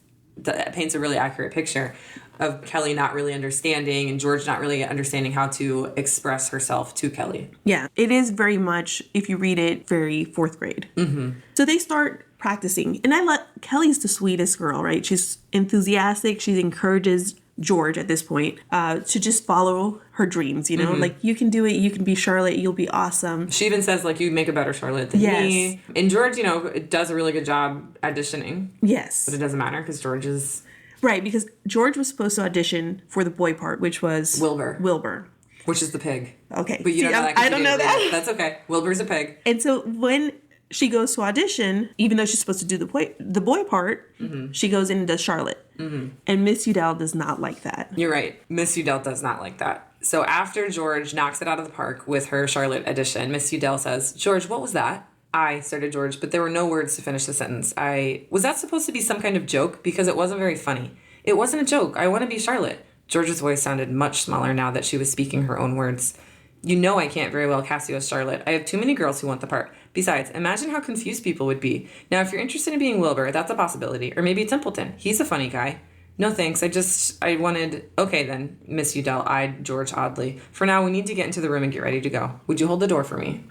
paints a really accurate picture of Kelly not really understanding and George not really understanding how to express herself to Kelly. Yeah. It is very much, if you read it, very 4th grade. Mm-hmm. So they start practicing. And Kelly's the sweetest girl, right? She's enthusiastic. She encourages George at this point to just follow her dreams, Mm-hmm. Like, you can do it. You can be Charlotte. You'll be awesome. She even says, like, you make a better Charlotte than me. And George, does a really good job auditioning. Yes. But it doesn't matter because George is... Right, because George was supposed to audition for the boy part, which was... Wilbur. Which is the pig. Okay. But you don't know that. I don't know that. That's okay. Wilbur's a pig. And so when she goes to audition, even though she's supposed to do the boy part, mm-hmm. she goes in and does Charlotte. Mm-hmm. And Miss Udall does not like that. You're right. Miss Udall does not like that. So after George knocks it out of the park with her Charlotte audition, Miss Udall says, "George, what was that?" "I," started George, but there were no words to finish the sentence. Was that supposed to be some kind of joke? Because it wasn't very funny. "It wasn't a joke. I want to be Charlotte." George's voice sounded much smaller now that she was speaking her own words. "You know I can't very well cast you as Charlotte. I have too many girls who want the part. Besides, imagine how confused people would be. Now, if you're interested in being Wilbur, that's a possibility. Or maybe Templeton. He's a funny guy." No, thanks. I wanted, okay then, Miss Udell eyed George oddly. For now, we need to get into the room and get ready to go. Would you hold the door for me?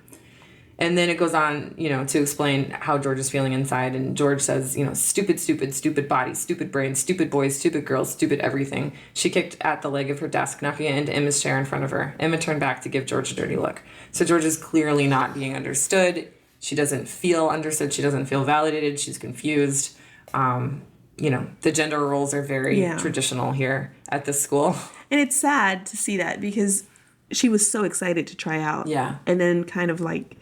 And then it goes on, to explain how George is feeling inside. And George says, stupid, stupid, stupid body, stupid brain, stupid boys, stupid girls, stupid everything. She kicked at the leg of her desk, knocking it into Emma's chair in front of her. Emma turned back to give George a dirty look. So George is clearly not being understood. She doesn't feel understood. She doesn't feel validated. She's confused. The gender roles are very traditional here at this school. And it's sad to see that because she was so excited to try out. Yeah. And then kind of like...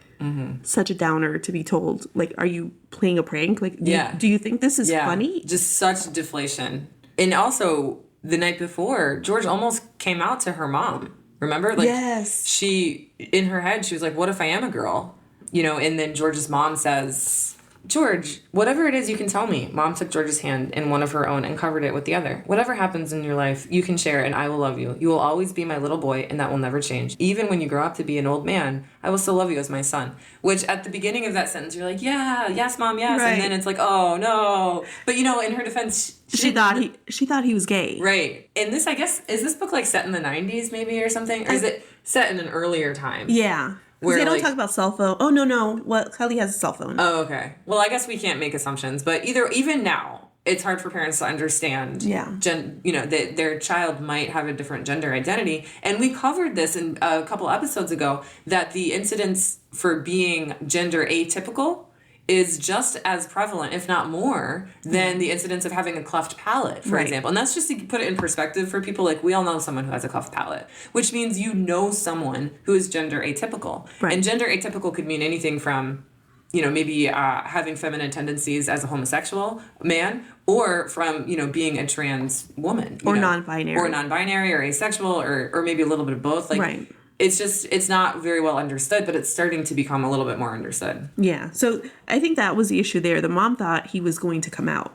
such a downer to be told, like, are you playing a prank? Like, do you think this is funny? Just such deflation. And also, the night before, George almost came out to her mom. Remember? Like, yes. She, in her head, she was like, what if I am a girl? And then George's mom says, George, whatever it is, you can tell me. Mom took George's hand in one of her own and covered it with the other. Whatever happens in your life, you can share and I will love you. You will always be my little boy and that will never change. Even when you grow up to be an old man, I will still love you as my son. Which at the beginning of that sentence, you're like, yes, Mom, yes. Right. And then it's like, oh, no. But, in her defense... She thought he was gay. Right. And this, I guess, is this book like set in the 90s maybe or something? Or is it set in an earlier time? Yeah. Where they don't talk about cell phone. Oh, no. Well, Kelly has a cell phone. Oh, okay. Well, I guess we can't make assumptions. But even now, it's hard for parents to understand. Yeah. That their child might have a different gender identity. And we covered this in a couple episodes ago, that the incidence for being gender atypical is just as prevalent, if not more, than the incidence of having a cleft palate, for example. And that's just to put it in perspective for people. Like, we all know someone who has a cleft palate, which means someone who is gender atypical. Right. And gender atypical could mean anything from, maybe having feminine tendencies as a homosexual man, or from, being a trans woman. Or non-binary. Or non-binary, or asexual, or maybe a little bit of both. Like, right. It's not very well understood, but it's starting to become a little bit more understood. Yeah. So I think that was the issue there. The mom thought he was going to come out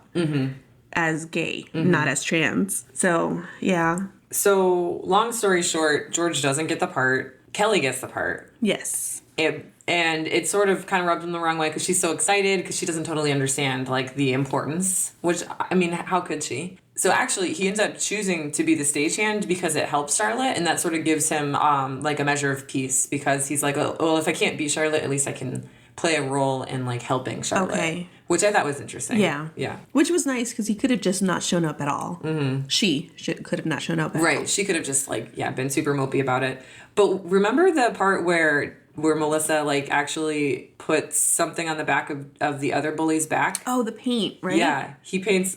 as gay, not as trans. So, yeah. So, long story short, George doesn't get the part. Kelly gets the part. Yes. And it sort of kind of rubbed him the wrong way because she's so excited because she doesn't totally understand, like, the importance. Which, I mean, how could she? So actually, he ends up choosing to be the stagehand because it helps Charlotte, and that sort of gives him, like, a measure of peace because he's like, oh, well, if I can't be Charlotte, at least I can play a role in, like, helping Charlotte. Okay. Which I thought was interesting. Yeah. Yeah. Which was nice because he could have just not shown up at all. Mm-hmm. She could have not shown up at all. Right. She could have just, like, been super mopey about it. But remember the part where Melissa, like, actually puts something on the back of the other bully's back? Oh, the paint, right? Yeah. She paints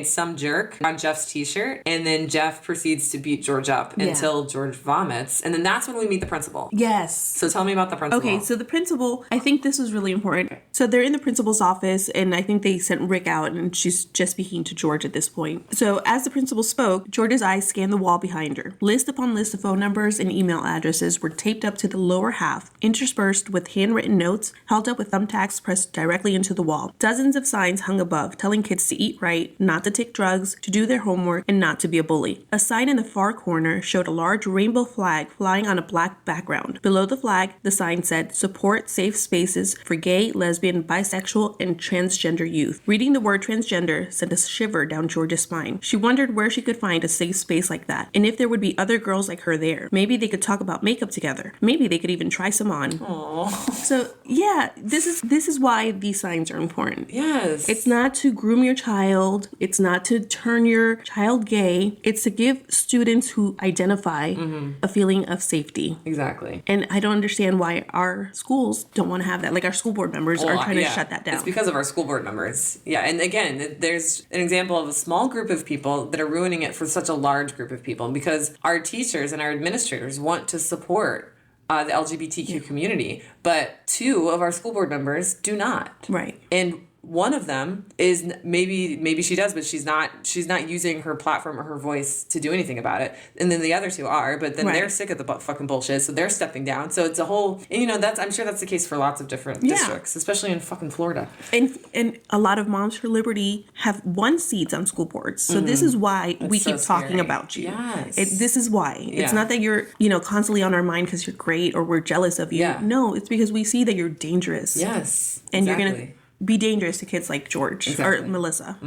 some jerk on Jeff's t-shirt, and then Jeff proceeds to beat George up until George vomits, and then that's when we meet the principal. Yes. So tell me about the principal. Okay, so the principal, I think this was really important. So they're in the principal's office, and I think they sent Rick out, and she's just speaking to George at this point. So as the principal spoke, George's eyes scanned the wall behind her. List upon list of phone numbers and email addresses were taped up to the lower half, interspersed with handwritten notes held up with thumbtacks pressed directly into the wall. Dozens of signs hung above, telling kids to eat right, not to take drugs, to do their homework, and not to be a bully. A sign in the far corner showed a large rainbow flag flying on a black background. Below the flag, the sign said, "Support safe spaces for gay, lesbian, bisexual, and transgender youth." Reading the word transgender sent a shiver down Georgia's spine. She wondered where she could find a safe space like that, and if there would be other girls like her there. Maybe they could talk about makeup together. Maybe they could even try some on. Aww. So, yeah, this is why these signs are important. Yes. It's not to groom your child. It's not to turn your child gay. It's to give students who identify a feeling of safety. Exactly. And I don't understand why our schools don't want to have that. Like, our school board members are trying to shut that down. It's because of our school board members. Yeah, and again, there's an example of a small group of people that are ruining it for such a large group of people because our teachers and our administrators want to support the LGBTQ community, but 2 of our school board members do not. Right. And one of them is maybe she does, but she's not using her platform or her voice to do anything about it. And then the other 2 are, but then they're sick of the fucking bullshit, so they're stepping down. So it's a whole, and I'm sure that's the case for lots of different districts, especially in fucking Florida. And a lot of Moms for Liberty have won seats on school boards. So this is why we keep talking about you. Yes. This is why. Yeah. It's not that you're, constantly on our mind because you're great or we're jealous of you. Yeah. No, it's because we see that you're dangerous. Yes. And exactly. be dangerous to kids like George or Melissa.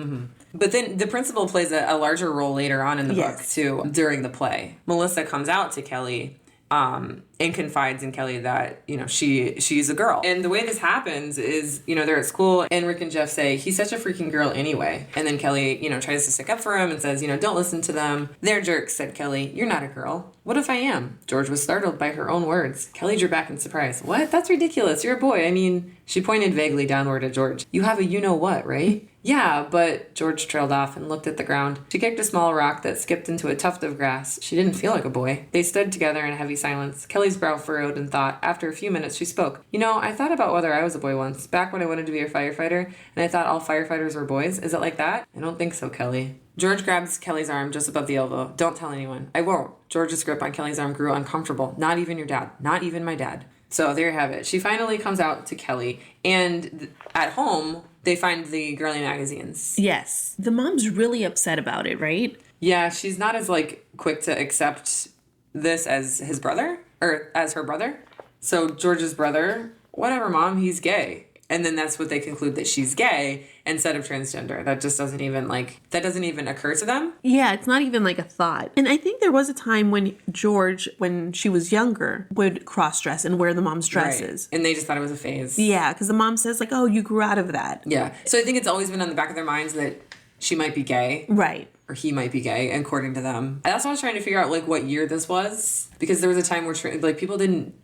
But then the principal plays a larger role later on in the book, too, during the play. Melissa comes out to Kelly and confides in Kelly that, she's a girl. And the way this happens is, they're at school and Rick and Jeff say, he's such a freaking girl anyway. And then Kelly, tries to stick up for him and says, don't listen to them. They're jerks, said Kelly. You're not a girl. What if I am? George was startled by her own words. Kelly drew back in surprise. What? That's ridiculous. You're a boy. I mean, she pointed vaguely downward at George. You have a you-know-what, right? Yeah, but George trailed off and looked at the ground. She kicked a small rock that skipped into a tuft of grass. She didn't feel like a boy. They stood together in a heavy silence. Kelly's brow furrowed in thought. After a few minutes, she spoke. I thought about whether I was a boy once, back when I wanted to be a firefighter, and I thought all firefighters were boys. Is it like that? I don't think so, Kelly. George grabs Kelly's arm just above the elbow. Don't tell anyone. I won't. George's grip on Kelly's arm grew uncomfortable. Not even your dad. Not even my dad. So there you have it. She finally comes out to Kelly, and at home, they find the girly magazines. Yes. The mom's really upset about it, right? Yeah, she's not as, quick to accept this as his brother, or as her brother. So George's brother, whatever, Mom, he's gay. And then that's what they conclude, that she's gay instead of transgender. That just doesn't even, that doesn't even occur to them. Yeah, it's not even a thought. And I think there was a time when George, when she was younger, would cross-dress and wear the mom's dresses. Right. And they just thought it was a phase. Yeah, because the mom says, oh, you grew out of that. Yeah. So I think it's always been on the back of their minds that she might be gay. Right. Or he might be gay, according to them. That's why I was trying to figure out, what year this was. Because there was a time where,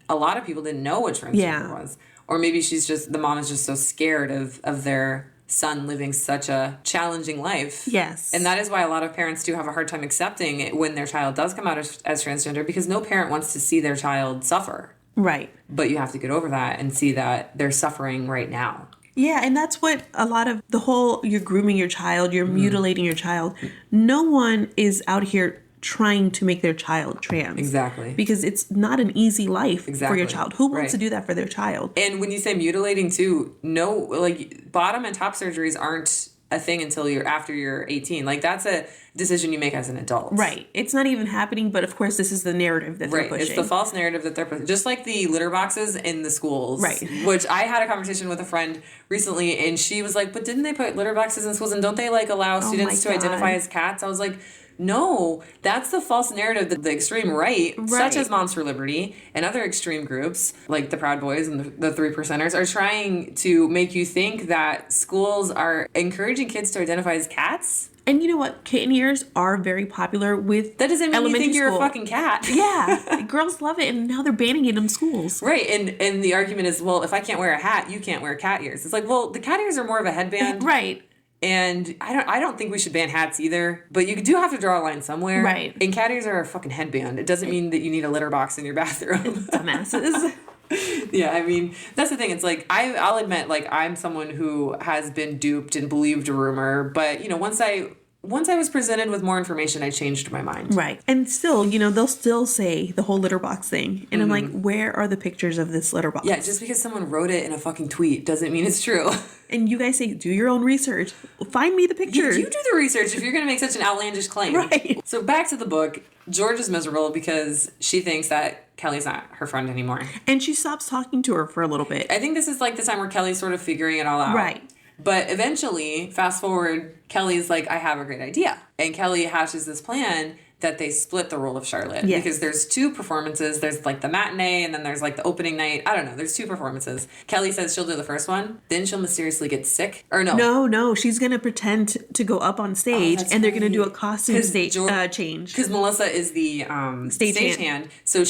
a lot of people didn't know what transgender was. Or maybe the mom is just so scared of their son living such a challenging life. Yes. And that is why a lot of parents do have a hard time accepting it when their child does come out as transgender, because no parent wants to see their child suffer. Right. But you have to get over that and see that they're suffering right now. Yeah, and that's what a lot of the whole, you're grooming your child, you're mutilating your child. No one is out here trying to make their child trans. Exactly. Because it's not an easy life for your child. Who wants to do that for their child? And when you say mutilating too, no, bottom and top surgeries aren't a thing until after you're 18. That's a decision you make as an adult. Right. It's not even happening, but of course this is the narrative that they're pushing. It's the false narrative that they're pushing. Just like the litter boxes in the schools. Right. Which I had a conversation with a friend recently, and she was like, but didn't they put litter boxes in schools, and don't they allow students to identify as cats? I was like, no, that's the false narrative that the extreme right, such as Moms for Liberty and other extreme groups like the Proud Boys and the Three Percenters, are trying to make you think that schools are encouraging kids to identify as cats. And you know what? Kitten ears are very popular with that doesn't mean you think you're a fucking cat. Yeah. Girls love it, and now they're banning it in schools. Right. And the argument is, well, if I can't wear a hat, you can't wear cat ears. It's well, the cat ears are more of a headband. Right. And I don't think we should ban hats either, but you do have to draw a line somewhere. Right. And cat ears are a fucking headband. It doesn't mean that you need a litter box in your bathroom. Dumbasses. Yeah, I mean, that's the thing. It's I'll admit, I'm someone who has been duped and believed a rumor, but, once I was presented with more information, I changed my mind. Right. And still, they'll still say the whole litter box thing. And I'm like, where are the pictures of this litter box? Yeah, just because someone wrote it in a fucking tweet doesn't mean it's true. And you guys say, do your own research. Find me the picture. You do the research if you're going to make such an outlandish claim. Right. So back to the book. George is miserable because she thinks that Kelly's not her friend anymore. And she stops talking to her for a little bit. I think this is the time where Kelly's sort of figuring it all out. Right. But eventually, fast forward, Kelly's I have a great idea. And Kelly hashes this plan that they split the role of Charlotte. Yes. Because there's two performances. There's the matinee, and then there's the opening night. I don't know. There's two performances. Kelly says she'll do the first one. Then she'll mysteriously get sick. Or no. No. She's going to pretend to go up on stage, and they're going to do a costume change. Because Melissa is the stagehand. So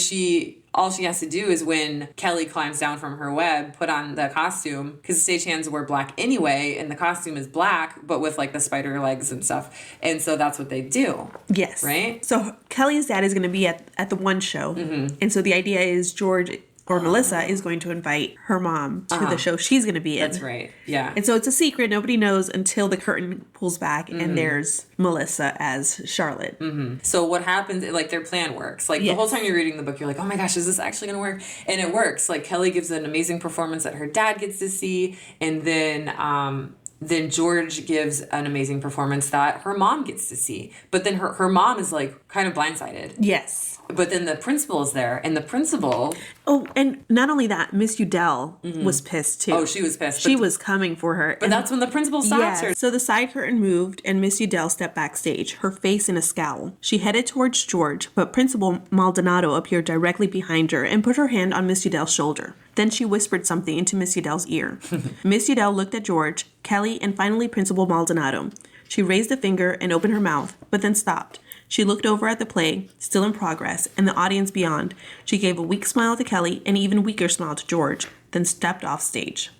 all she has to do is when Kelly climbs down from her web, put on the costume, because the stagehands wear black anyway, and the costume is black, but with the spider legs and stuff. And so that's what they do. Yes. Right? So Kelly's dad is going to be at the one show. Mm-hmm. And so the idea is George or Melissa is going to invite her mom to the show she's going to be in. That's right. Yeah. And so it's a secret. Nobody knows until the curtain pulls back and there's Melissa as Charlotte. Mm-hmm. So what happens, their plan works. The whole time you're reading the book, you're oh my gosh, is this actually going to work? And it works. Kelly gives an amazing performance that her dad gets to see. And then George gives an amazing performance that her mom gets to see. But then her mom is kind of blindsided. Yes. But then the principal is there, and the principal... Oh, and not only that, Miss Udell was pissed, too. Oh, she was pissed. She was coming for her. But that's when the principal stops her. So the side curtain moved, and Miss Udell stepped backstage, her face in a scowl. She headed towards George, but Principal Maldonado appeared directly behind her and put her hand on Miss Udell's shoulder. Then she whispered something into Miss Udell's ear. Miss Udell looked at George, Kelly, and finally Principal Maldonado. She raised a finger and opened her mouth, but then stopped. She looked over at the play, still in progress, and the audience beyond. She gave a weak smile to Kelly, and an even weaker smile to George, then stepped off stage.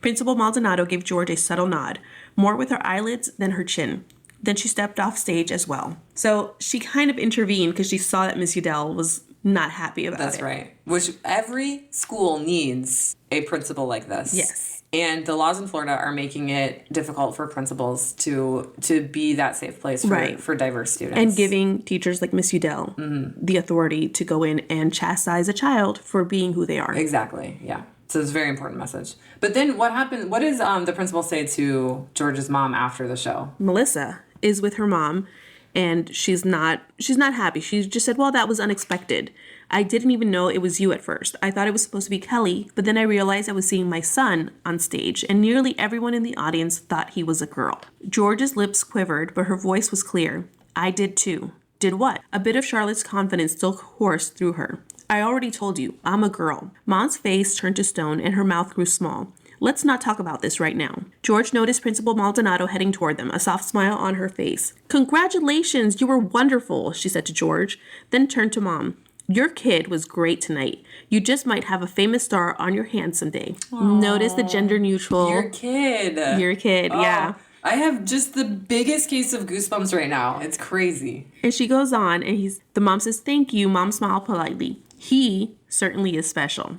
Principal Maldonado gave George a subtle nod, more with her eyelids than her chin. Then she stepped off stage as well. So she kind of intervened because she saw that Miss Udell was not happy about it. That's right. Which every school needs a principal like this. Yes. And the laws in Florida are making it difficult for principals to be that safe place for diverse students. And giving teachers like Miss Udell the authority to go in and chastise a child for being who they are. Exactly, yeah. So it's a very important message. But then what happened? What does the principal say to George's mom after the show? Melissa is with her mom, and she's not happy. She just said, well, that was unexpected. I didn't even know it was you at first. I thought it was supposed to be Kelly, but then I realized I was seeing my son on stage, and nearly everyone in the audience thought he was a girl. George's lips quivered, but her voice was clear. I did too. Did what? A bit of Charlotte's confidence still coursed through her. I already told you, I'm a girl. Mom's face turned to stone, and her mouth grew small. Let's not talk about this right now. George noticed Principal Maldonado heading toward them, a soft smile on her face. Congratulations, you were wonderful, she said to George, then turned to Mom. Your kid was great tonight. You just might have a famous star on your hands someday. Aww. Notice the gender neutral. Your kid, yeah. I have just the biggest case of goosebumps right now. It's crazy. And she goes on, and the mom says, thank you. Mom smiled politely. He certainly is special.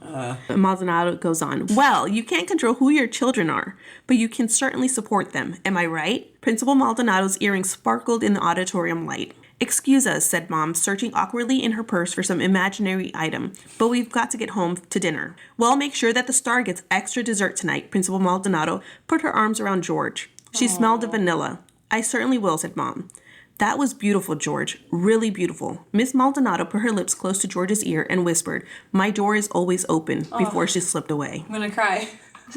Maldonado goes on, well, you can't control who your children are, but you can certainly support them. Am I right? Principal Maldonado's earrings sparkled in the auditorium light. Excuse us, said Mom, searching awkwardly in her purse for some imaginary item, but we've got to get home to dinner. Well, make sure that the star gets extra dessert tonight. Principal Maldonado put her arms around George. She smelled of vanilla. I certainly will, said Mom. That was beautiful, George. Really beautiful. Miss Maldonado put her lips close to George's ear and whispered, my door is always open, before she slipped away. I'm gonna cry.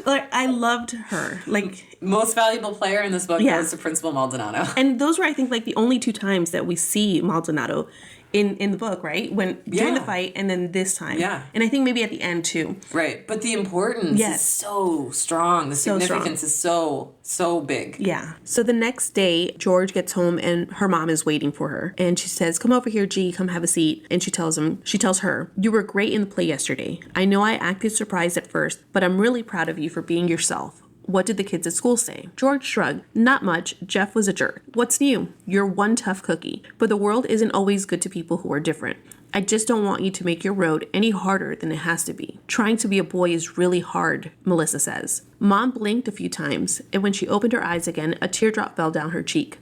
Like, I loved her. Like, most valuable player in this book goes to Principal Maldonado. And those were, I think, like the only two times that we see Maldonado in the book, right? During the fight, and then this time. Yeah. And I think maybe at the end too. Right. But the importance is so strong. The significance is so big. Yeah. So the next day, George gets home and her mom is waiting for her. And she says, come over here, G, come have a seat. And she tells her, you were great in the play yesterday. I know I acted surprised at first, but I'm really proud of you for being yourself. What did the kids at school say? George shrugged. Not much. Jeff was a jerk. What's new? You're one tough cookie. But the world isn't always good to people who are different. I just don't want you to make your road any harder than it has to be. Trying to be a boy is really hard, Melissa says. Mom blinked a few times, and when she opened her eyes again, a teardrop fell down her cheek.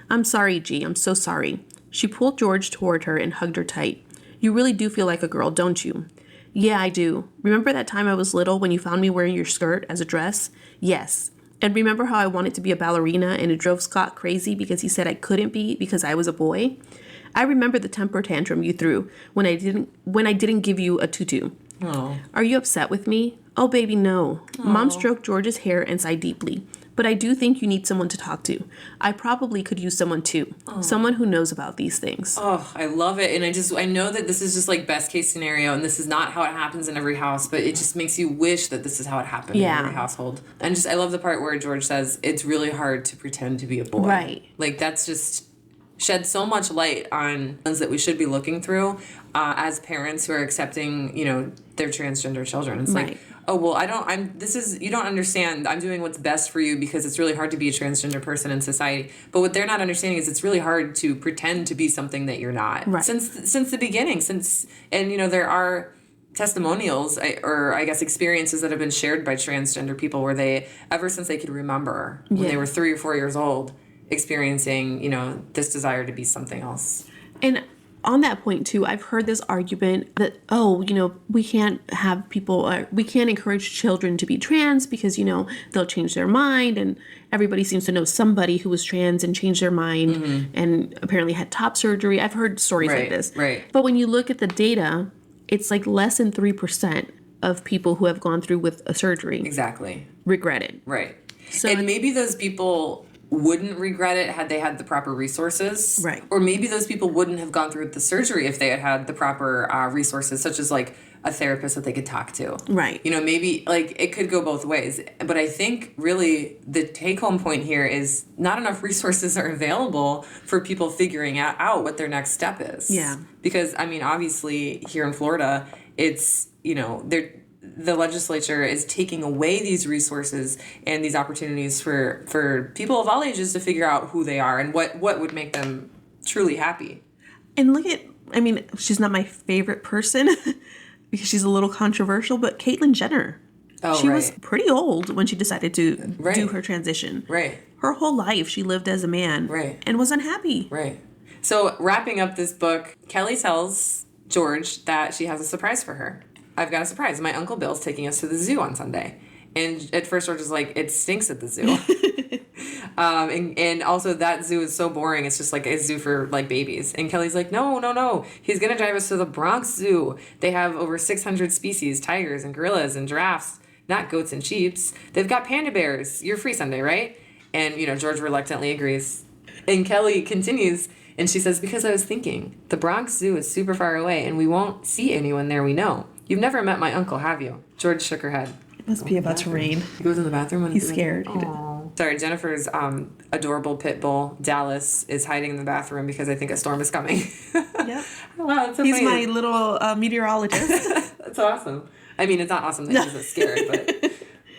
I'm sorry, G. I'm so sorry. She pulled George toward her and hugged her tight. You really do feel like a girl, don't you? Yeah, I do. Remember that time I was little when you found me wearing your skirt as a dress? Yes. And remember how I wanted to be a ballerina and it drove Scott crazy because he said I couldn't be because I was a boy? I remember the temper tantrum you threw when I didn't give you a tutu. Oh. Are you upset with me? Oh, baby, no. Oh. Mom stroked George's hair and sighed deeply. But I do think you need someone to talk to. I probably could use someone too. Oh. Someone who knows about these things. Oh, I love it. And I know that this is just like best case scenario and this is not how it happens in every house, but it just makes you wish that this is how it happened in every household. And I love the part where George says, it's really hard to pretend to be a boy. Right. Like that's just shed so much light on things that we should be looking through as parents who are accepting, their transgender children. It's like, oh, well, you don't understand. I'm doing what's best for you because it's really hard to be a transgender person in society. But what they're not understanding is it's really hard to pretend to be something that you're not. Right. Since the beginning, there are testimonials or I guess experiences that have been shared by transgender people where they, ever since they could remember when they were 3 or 4 years old, experiencing, this desire to be something else. And on that point too, I've heard this argument that, we can't have people, we can't encourage children to be trans because, they'll change their mind, and everybody seems to know somebody who was trans and changed their mind and apparently had top surgery. I've heard stories like this. Right. But when you look at the data, it's like less than 3% of people who have gone through with a surgery exactly regret it. Right. So and maybe those people wouldn't regret it had they had the proper resources. Right. Or maybe those people wouldn't have gone through the surgery if they had had the proper resources, such as like a therapist that they could talk to. Right. Maybe like it could go both ways. But I think really the take home point here is not enough resources are available for people figuring out what their next step is. Yeah. Because, obviously here in Florida, it's, the legislature is taking away these resources and these opportunities for people of all ages to figure out who they are and what would make them truly happy. And she's not my favorite person because she's a little controversial, but Caitlyn Jenner. Oh, she was pretty old when she decided to Right. do her transition. Right. Her whole life she lived as a man. Right. And was unhappy. Right. So wrapping up this book, Kelly tells George that she has a surprise for her. I've got a surprise. My Uncle Bill's taking us to the zoo on Sunday. And at first George is like, it stinks at the zoo. And also that zoo is so boring. It's just like a zoo for like babies. And Kelly's like, no. He's going to drive us to the Bronx Zoo. They have over 600 species, tigers and gorillas and giraffes, not goats and sheeps. They've got panda bears. You're free Sunday, right? And, George reluctantly agrees. And Kelly continues, and she says, because I was thinking, the Bronx Zoo is super far away and we won't see anyone there we know. You've never met my uncle, have you? George shook her head. It must be about to rain. He goes in the bathroom. He's scared. Sorry, Jennifer's adorable pit bull, Dallas, is hiding in the bathroom because I think a storm is coming. Yep. Wow, that's so He's funny. my little meteorologist. That's awesome. It's not awesome that he's so scared, but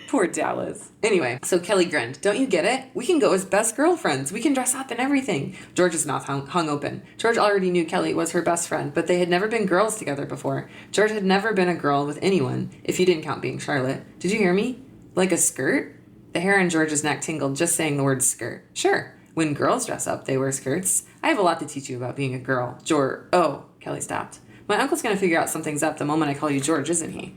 poor Dallas. Anyway, so Kelly grinned. Don't you get it? We can go as best girlfriends. We can dress up and everything. George's mouth hung open. George already knew Kelly was her best friend, but they had never been girls together before. George had never been a girl with anyone, if you didn't count being Charlotte. Did you hear me? Like a skirt? The hair on George's neck tingled just saying the word skirt. Sure. When girls dress up, they wear skirts. I have a lot to teach you about being a girl. Kelly stopped. My uncle's going to figure out something's up the moment I call you George, isn't he?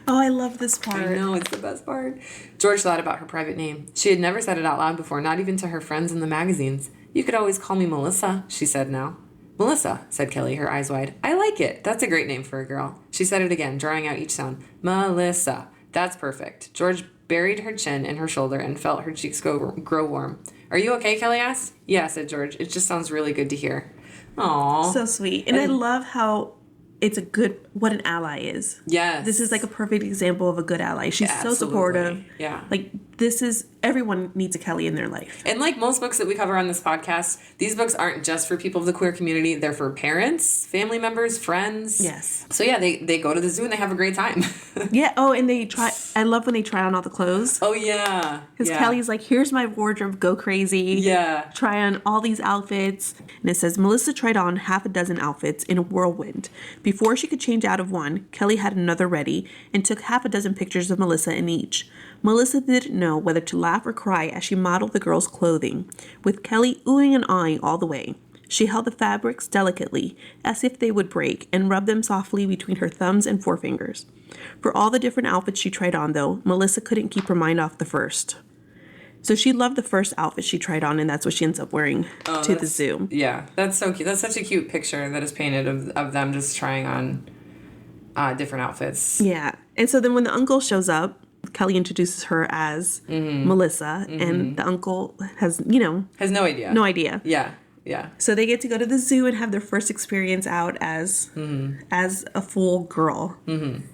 Oh, I love this part. I know, it's the best part. George thought about her private name. She had never said it out loud before, not even to her friends in the magazines. You could always call me Melissa, she said now. Melissa, said Kelly, her eyes wide. I like it. That's a great name for a girl. She said it again, drawing out each sound. Melissa. That's perfect. George buried her chin in her shoulder and felt her cheeks grow warm. Are you okay, Kelly asked. Yeah, said George. It just sounds really good to hear. Aww. So sweet. And I love how it's what an ally is. Yes. This is like a perfect example of a good ally. She's so supportive. Yeah. Like, everyone needs a Kelly in their life. And like most books that we cover on this podcast, these books aren't just for people of the queer community. They're for parents, family members, friends. Yes. So yeah, they go to the zoo and they have a great time. Yeah. Oh, and I love when they try on all the clothes. Oh, yeah. Because Kelly's like, here's my wardrobe, go crazy. Yeah. Try on all these outfits. And it says, Melissa tried on half a dozen outfits in a whirlwind. Before she could change out of one, Kelly had another ready and took half a dozen pictures of Melissa in each. Melissa didn't know whether to laugh or cry as she modeled the girl's clothing, with Kelly oohing and ahhing all the way. She held the fabrics delicately, as if they would break, and rubbed them softly between her thumbs and forefingers. For all the different outfits she tried on, though, Melissa couldn't keep her mind off the first. So she loved the first outfit she tried on, and that's what she ends up wearing to the zoo. Yeah, that's so cute. That's such a cute picture that is painted of them just trying on different outfits. Yeah. And so then when the uncle shows up, Kelly introduces her as Melissa, and the uncle has no idea. No idea. Yeah. Yeah. So they get to go to the zoo and have their first experience out as a full girl. Mm-hmm.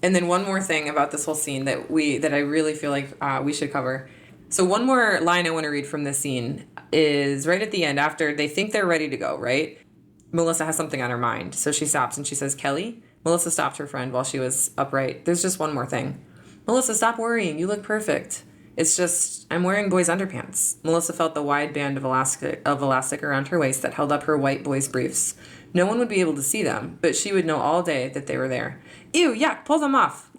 And then one more thing about this whole scene that I really feel like we should cover. So one more line I want to read from this scene is right at the end after they think they're ready to go, right? Melissa has something on her mind. So she stops and she says, Kelly? Melissa stopped her friend while she was upright. There's just one more thing. Melissa, stop worrying. You look perfect. It's just, I'm wearing boys' underpants. Melissa felt the wide band of elastic around her waist that held up her white boys' briefs. No one would be able to see them, but she would know all day that they were there. Ew, yuck, pull them off.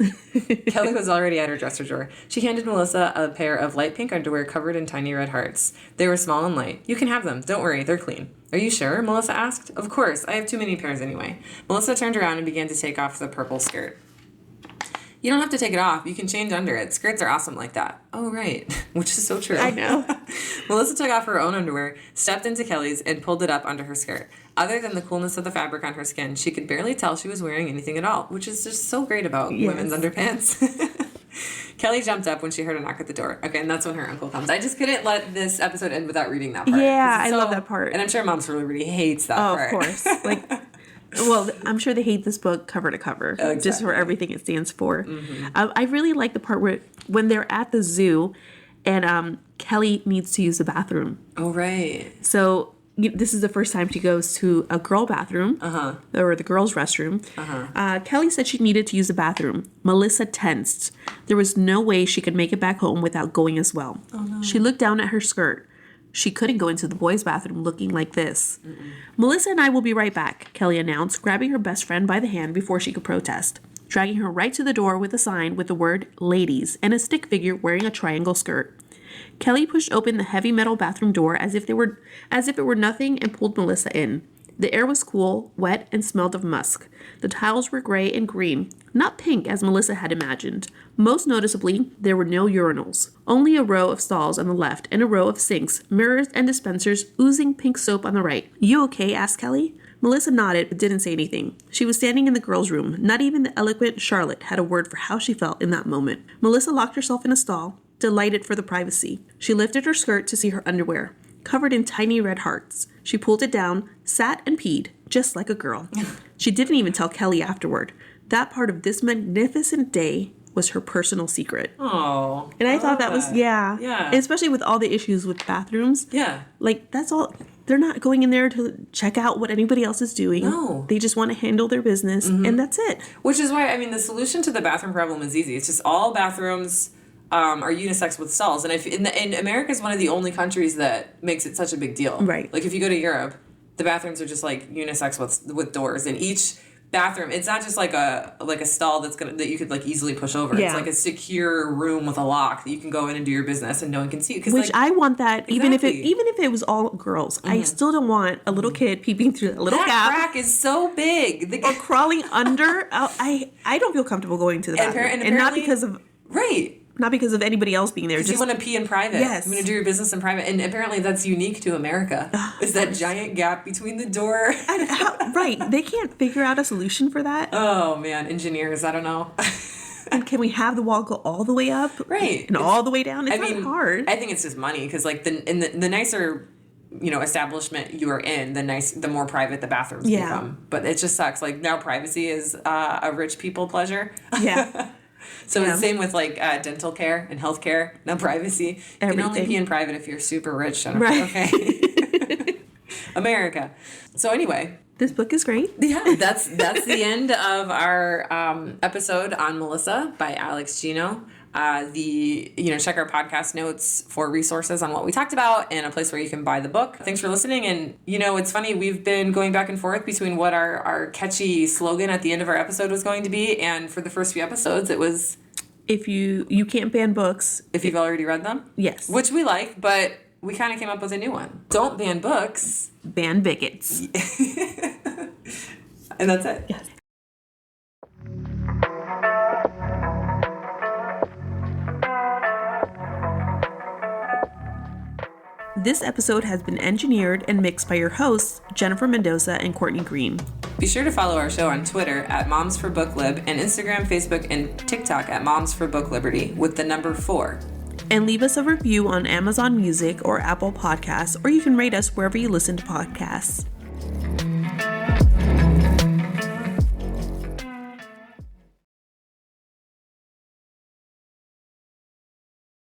Kelly was already at her dresser drawer. She handed Melissa a pair of light pink underwear covered in tiny red hearts. They were small and light. You can have them. Don't worry, they're clean. Are you sure? Melissa asked. Of course, I have too many pairs anyway. Melissa turned around and began to take off the purple skirt. You don't have to take it off. You can change under it. Skirts are awesome like that. Oh, right. Which is so true. I know. Melissa took off her own underwear, stepped into Kelly's, and pulled it up under her skirt. Other than the coolness of the fabric on her skin, she could barely tell she was wearing anything at all, which is just so great about women's underpants. Kelly jumped up when she heard a knock at the door. Okay, and that's when her uncle comes. I just couldn't let this episode end without reading that part. Yeah, I love that part. And I'm sure Mom's really hates that part. Oh, of course. Like... Well, I'm sure they hate this book cover to cover, exactly. Just for everything it stands for. Mm-hmm. I really like the part where when they're at the zoo and Kelly needs to use the bathroom. Oh, right. So this is the first time she goes to a girl bathroom, or the girls' restroom. Kelly said she needed to use the bathroom. Melissa tensed. There was no way she could make it back home without going as well. Oh, no. She looked down at her skirt. She couldn't go into the boys' bathroom looking like this. Mm-mm. Melissa and I will be right back, Kelly announced, grabbing her best friend by the hand before she could protest, dragging her right to the door with a sign with the word ladies and a stick figure wearing a triangle skirt. Kelly pushed open the heavy metal bathroom door as if it were nothing and pulled Melissa in. The air was cool, wet, and smelled of musk. The tiles were gray and green, not pink as Melissa had imagined. Most noticeably, there were no urinals. Only a row of stalls on the left and a row of sinks, mirrors, and dispensers oozing pink soap on the right. You okay? Asked Kelly. Melissa nodded but didn't say anything. She was standing in the girls' room. Not even the eloquent Charlotte had a word for how she felt in that moment. Melissa locked herself in a stall, delighted for the privacy. She lifted her skirt to see her underwear, covered in tiny red hearts. She pulled it down, sat and peed, just like a girl. She didn't even tell Kelly afterward. That part of this magnificent day was her personal secret. Oh. And I thought that was, yeah. And especially with all the issues with bathrooms. Yeah. Like, that's all. They're not going in there to check out what anybody else is doing. No. They just want to handle their business, and that's it. Which is why, I mean, the solution to the bathroom problem is easy. It's just all bathrooms are unisex with stalls. And and America is one of the only countries that makes it such a big deal. Right. Like, if you go to Europe, the bathrooms are just, like, unisex with doors. And each bathroom, it's not just like a stall that you could like easily push over. Yeah. It's like a secure room with a lock that you can go in and do your business and no one can see you. Which, like, I want that. Exactly. even if it was all girls, I still don't want a little kid peeping through a little gap. That crack is so big. Or crawling under. I don't feel comfortable going to the bathroom, and not because of Not because of anybody else being there. Just you want to pee in private. Yes. You want to do your business in private. And apparently that's unique to America. Is that giant gap between the door. Right. They can't figure out a solution for that. Oh, man. Engineers, I don't know. And can we have the wall go all the way up? Right. And all the way down? It's not hard. I think it's just money. Because, like, the nicer, establishment you are in, the more private the bathrooms become. But it just sucks. Like, now privacy is a rich people pleasure. Yeah. So it's the same with, like, dental care and health care. No privacy. You can only pee in private if you're super rich, Jennifer. Right. Okay. America. So anyway. This book is great. Yeah, that's the end of our episode on Melissa by Alex Gino. Check our podcast notes for resources on what we talked about and a place where you can buy the book. Thanks for listening. And, it's funny, we've been going back and forth between what our catchy slogan at the end of our episode was going to be. And for the first few episodes, it was... If you can't ban books. If you've already read them? Yes. Which we like, but we kind of came up with a new one. Don't ban books. Ban bigots. And that's it. Yes. This episode has been engineered and mixed by your hosts, Jennifer Mendoza and Courtney Green. Be sure to follow our show on Twitter at Moms for Book Lib and Instagram, Facebook, and TikTok at Moms for Book Liberty with the number 4. And leave us a review on Amazon Music or Apple Podcasts, or you can rate us wherever you listen to podcasts.